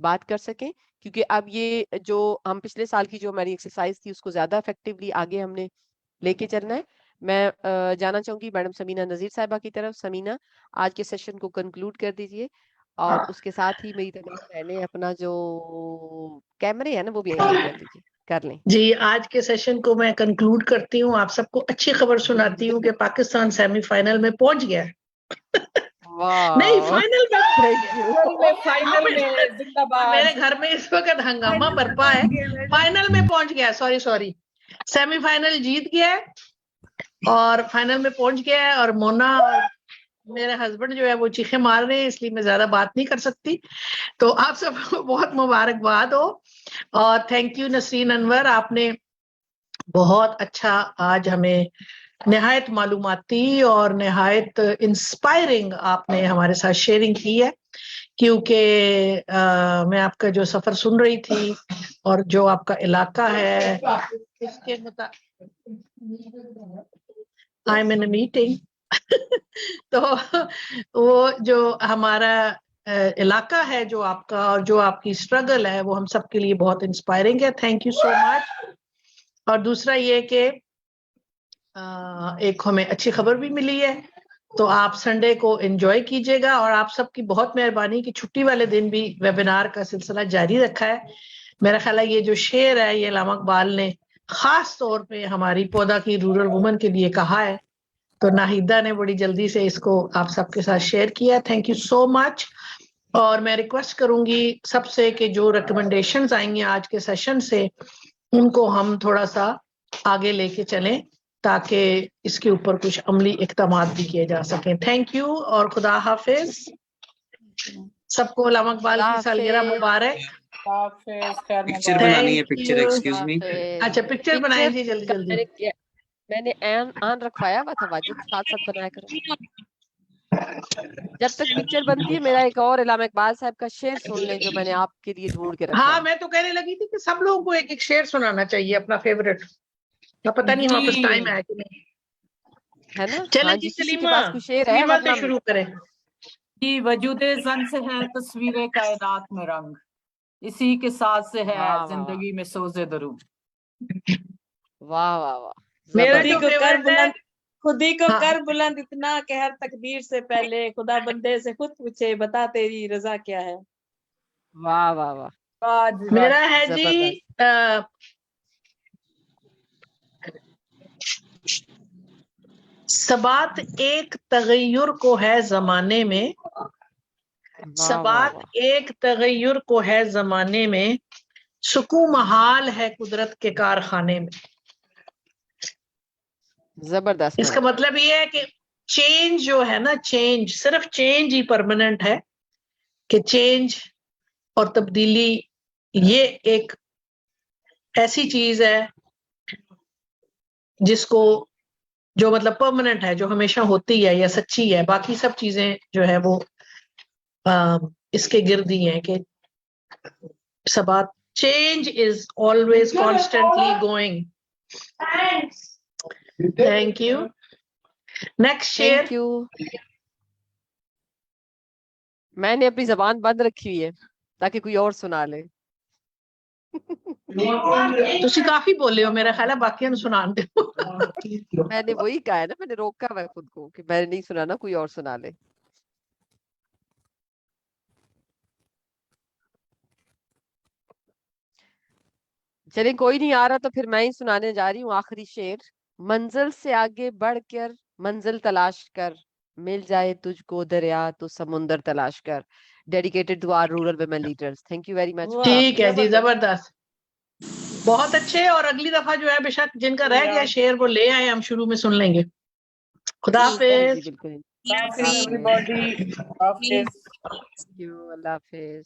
S1: بات کر سکیں, کیونکہ اب یہ جو ہم پچھلے سال کی جو ہماری ایکسرسائز تھی اس کو زیادہ افیکٹولی آگے ہم نے لے کے چلنا ہے. میں جانا چاہوں گی میڈم سمینہ نذیر صاحبہ کی طرف. سمینہ, آج کے سیشن کو کنکلوڈ کر دیجئے, اور اس کے ساتھ ہی میری تمام بہنیں اپنا جو کیمرے ہیں نا وہ بھی آن کر لیجیے, کر لیں.
S5: جی, آج کے سیشن کو میں کنکلوڈ کرتی ہوں. آپ سب کو اچھی خبر سناتی ہوں کہ پاکستان سیمی فائنل میں پہنچ گیا ہے. نہیں,
S1: واو,
S5: فائنل
S1: تھینک یو.
S4: فائنل میں زندہ باد.
S5: میرے گھر میں اس وقت ہنگامہ برپا ہے. فائنل میں پہنچ گیا, سوری سیمی فائنل جیت گیا ہے اور فائنل میں پہنچ گیا ہے. اور مونا اور میرے ہسبینڈ جو ہے وہ چیخے مار رہے ہیں, اس لیے میں زیادہ بات نہیں کر سکتی. تو آپ سب کو بہت مبارکباد ہو, اور تھینک یو نسرین انور, آپ نے بہت اچھا آج ہمیں نہایت معلوماتی اور نہایت انسپائرنگ آپ نے ہمارے ساتھ شیئرنگ کی ہے. کیونکہ میں آپ کا جو سفر سن رہی تھی اور جو آپ کا علاقہ ہے اس کے I'm in a meeting تو وہ جو ہمارا علاقہ ہے جو آپ کا اور جو آپ کی اسٹرگل ہے وہ ہم سب کے لیے بہت انسپائرنگ ہے. تھینک یو سو مچ. اور دوسرا یہ کہ ایک ہمیں اچھی خبر بھی ملی ہے, تو آپ سنڈے کو انجوائے کیجئے گا. اور آپ سب کی بہت مہربانی کہ چھٹی والے دن بھی ویبینار کا سلسلہ جاری رکھا ہے. میرا خیال ہے یہ جو شعر ہے یہ علامہ اقبال نے خاص طور پہ ہماری پودا کی رورل وومن کے لیے کہا ہے, تو ناہیدہ نے بڑی جلدی سے اس کو آپ سب کے ساتھ شیئر کیا. تھینک یو سو مچ. اور میں ریکویسٹ کروں گی سب سے کہ جو ریکمنڈیشنز آئیں گی آج کے سیشن سے ان کو ہم تھوڑا سا آگے لے کے چلیں تاکہ اس کے اوپر کچھ عملی اقدامات بھی کیے جا سکیں. تھینک یو اور خدا حافظ. سب کو علامہ اقبال کی سالگرہ مبارک.
S4: پکچر
S6: بنانی ہے, پکچر, ایکسکیوز می.
S5: اچھا, پکچر بنائیں جی جلدی جلدی.
S1: میں نے آن رکھوایا ہوا تھا, واجد ساتھ ساتھ بنایا کرو. جب تک پکچر بنتی ہے میرا ایک اور علامہ اقبال صاحب کا شعر سن لیں جو میں نے آپ کے لیے ڈھونڈ کے رکھا
S5: ہاں,
S1: ہے.
S5: میں تو کہنے لگی تھی کہ سب لوگوں کو ایک ایک شعر سنانا چاہیے اپنا فیوریٹ. پتہ نہیں ہمارے پاس ٹائم ہے کہ نہیں.
S1: ہے نا,
S5: چلیں
S1: ہاں
S5: جی,
S1: جی, کسی کے
S5: سلیما
S1: پاس کوئی شعر ہے
S5: سلیما سے
S1: ورنہ
S5: شروع کریں.
S4: جی, وجود زن سے ہے تصویر کائنات میں رنگ, اسی کے ساتھ سے ہے
S1: واہ واہ
S4: زندگی میں سوز درو.
S1: واہ واہ واہ,
S5: میرا
S7: خودی
S5: جو
S7: کو کر
S5: فیوریٹ ہے,
S7: بلند, خودی کو
S5: ہاں,
S7: کر بلند اتنا کہ ہر تقدیر سے پہلے خدا بندے سے خود پوچھے بتا تیری رضا کیا ہے.
S1: واہ واہ واہ,
S5: میرا ہے جی
S1: زبردست.
S5: ثبات ایک تغیر کو ہے زمانے میں,
S1: واہ واہ
S5: ثبات
S1: واہ,
S5: ایک تغیر کو ہے زمانے میں, سکون محال ہے قدرت کے کارخانے میں.
S1: زبردست
S5: اس کا
S1: میڈم.
S5: مطلب یہ ہے کہ چینج جو ہے نا, چینج صرف چینج ہی پرماننٹ ہے, کہ چینج اور تبدیلی یہ ایک ایسی چیز ہے جس کو جو مطلب پرماننٹ ہے, جو ہمیشہ ہوتی ہے یا سچی ہے. باقی سب چیزیں جو ہے وہ اس کے گرد ہی ہیں کہ ثبات, change is always constantly going. Thank you. Next share.
S1: Thank you. میں نے اپنی زبان بند رکھی ہوئی ہے تاکہ کوئی اور سنا لے.
S5: تسی کافی بولے ہو, میرا خیال ہے باقیوں نے سنان دے.
S1: میں نے وہی کہا ہے نا, میں نے روکا ہوا ہے خود کو کہ میں نے نہیں سنانا, کوئی اور سنا لے. چلیں کوئی نہیں آ رہا تو پھر میں ہی سنانے جا رہی ہوں آخری شعر. منزل سے آگے بڑھ کر منزل تلاش کر, مل جائے تجھ کو دریا تو سمندر تلاش کر. Dedicated to our rural women leaders. Thank you very much.
S5: ٹھیک ہے جی, زبردست, بہت اچھے. اور اگلی دفعہ جو ہے بے شک جن کا رہ گیا شعر وہ لے آئے, ہم شروع میں سن لیں گے. خدا
S1: جی
S5: حافظ.
S1: بالکل.
S4: everybody.
S1: تھینک یو, اللہ حافظ.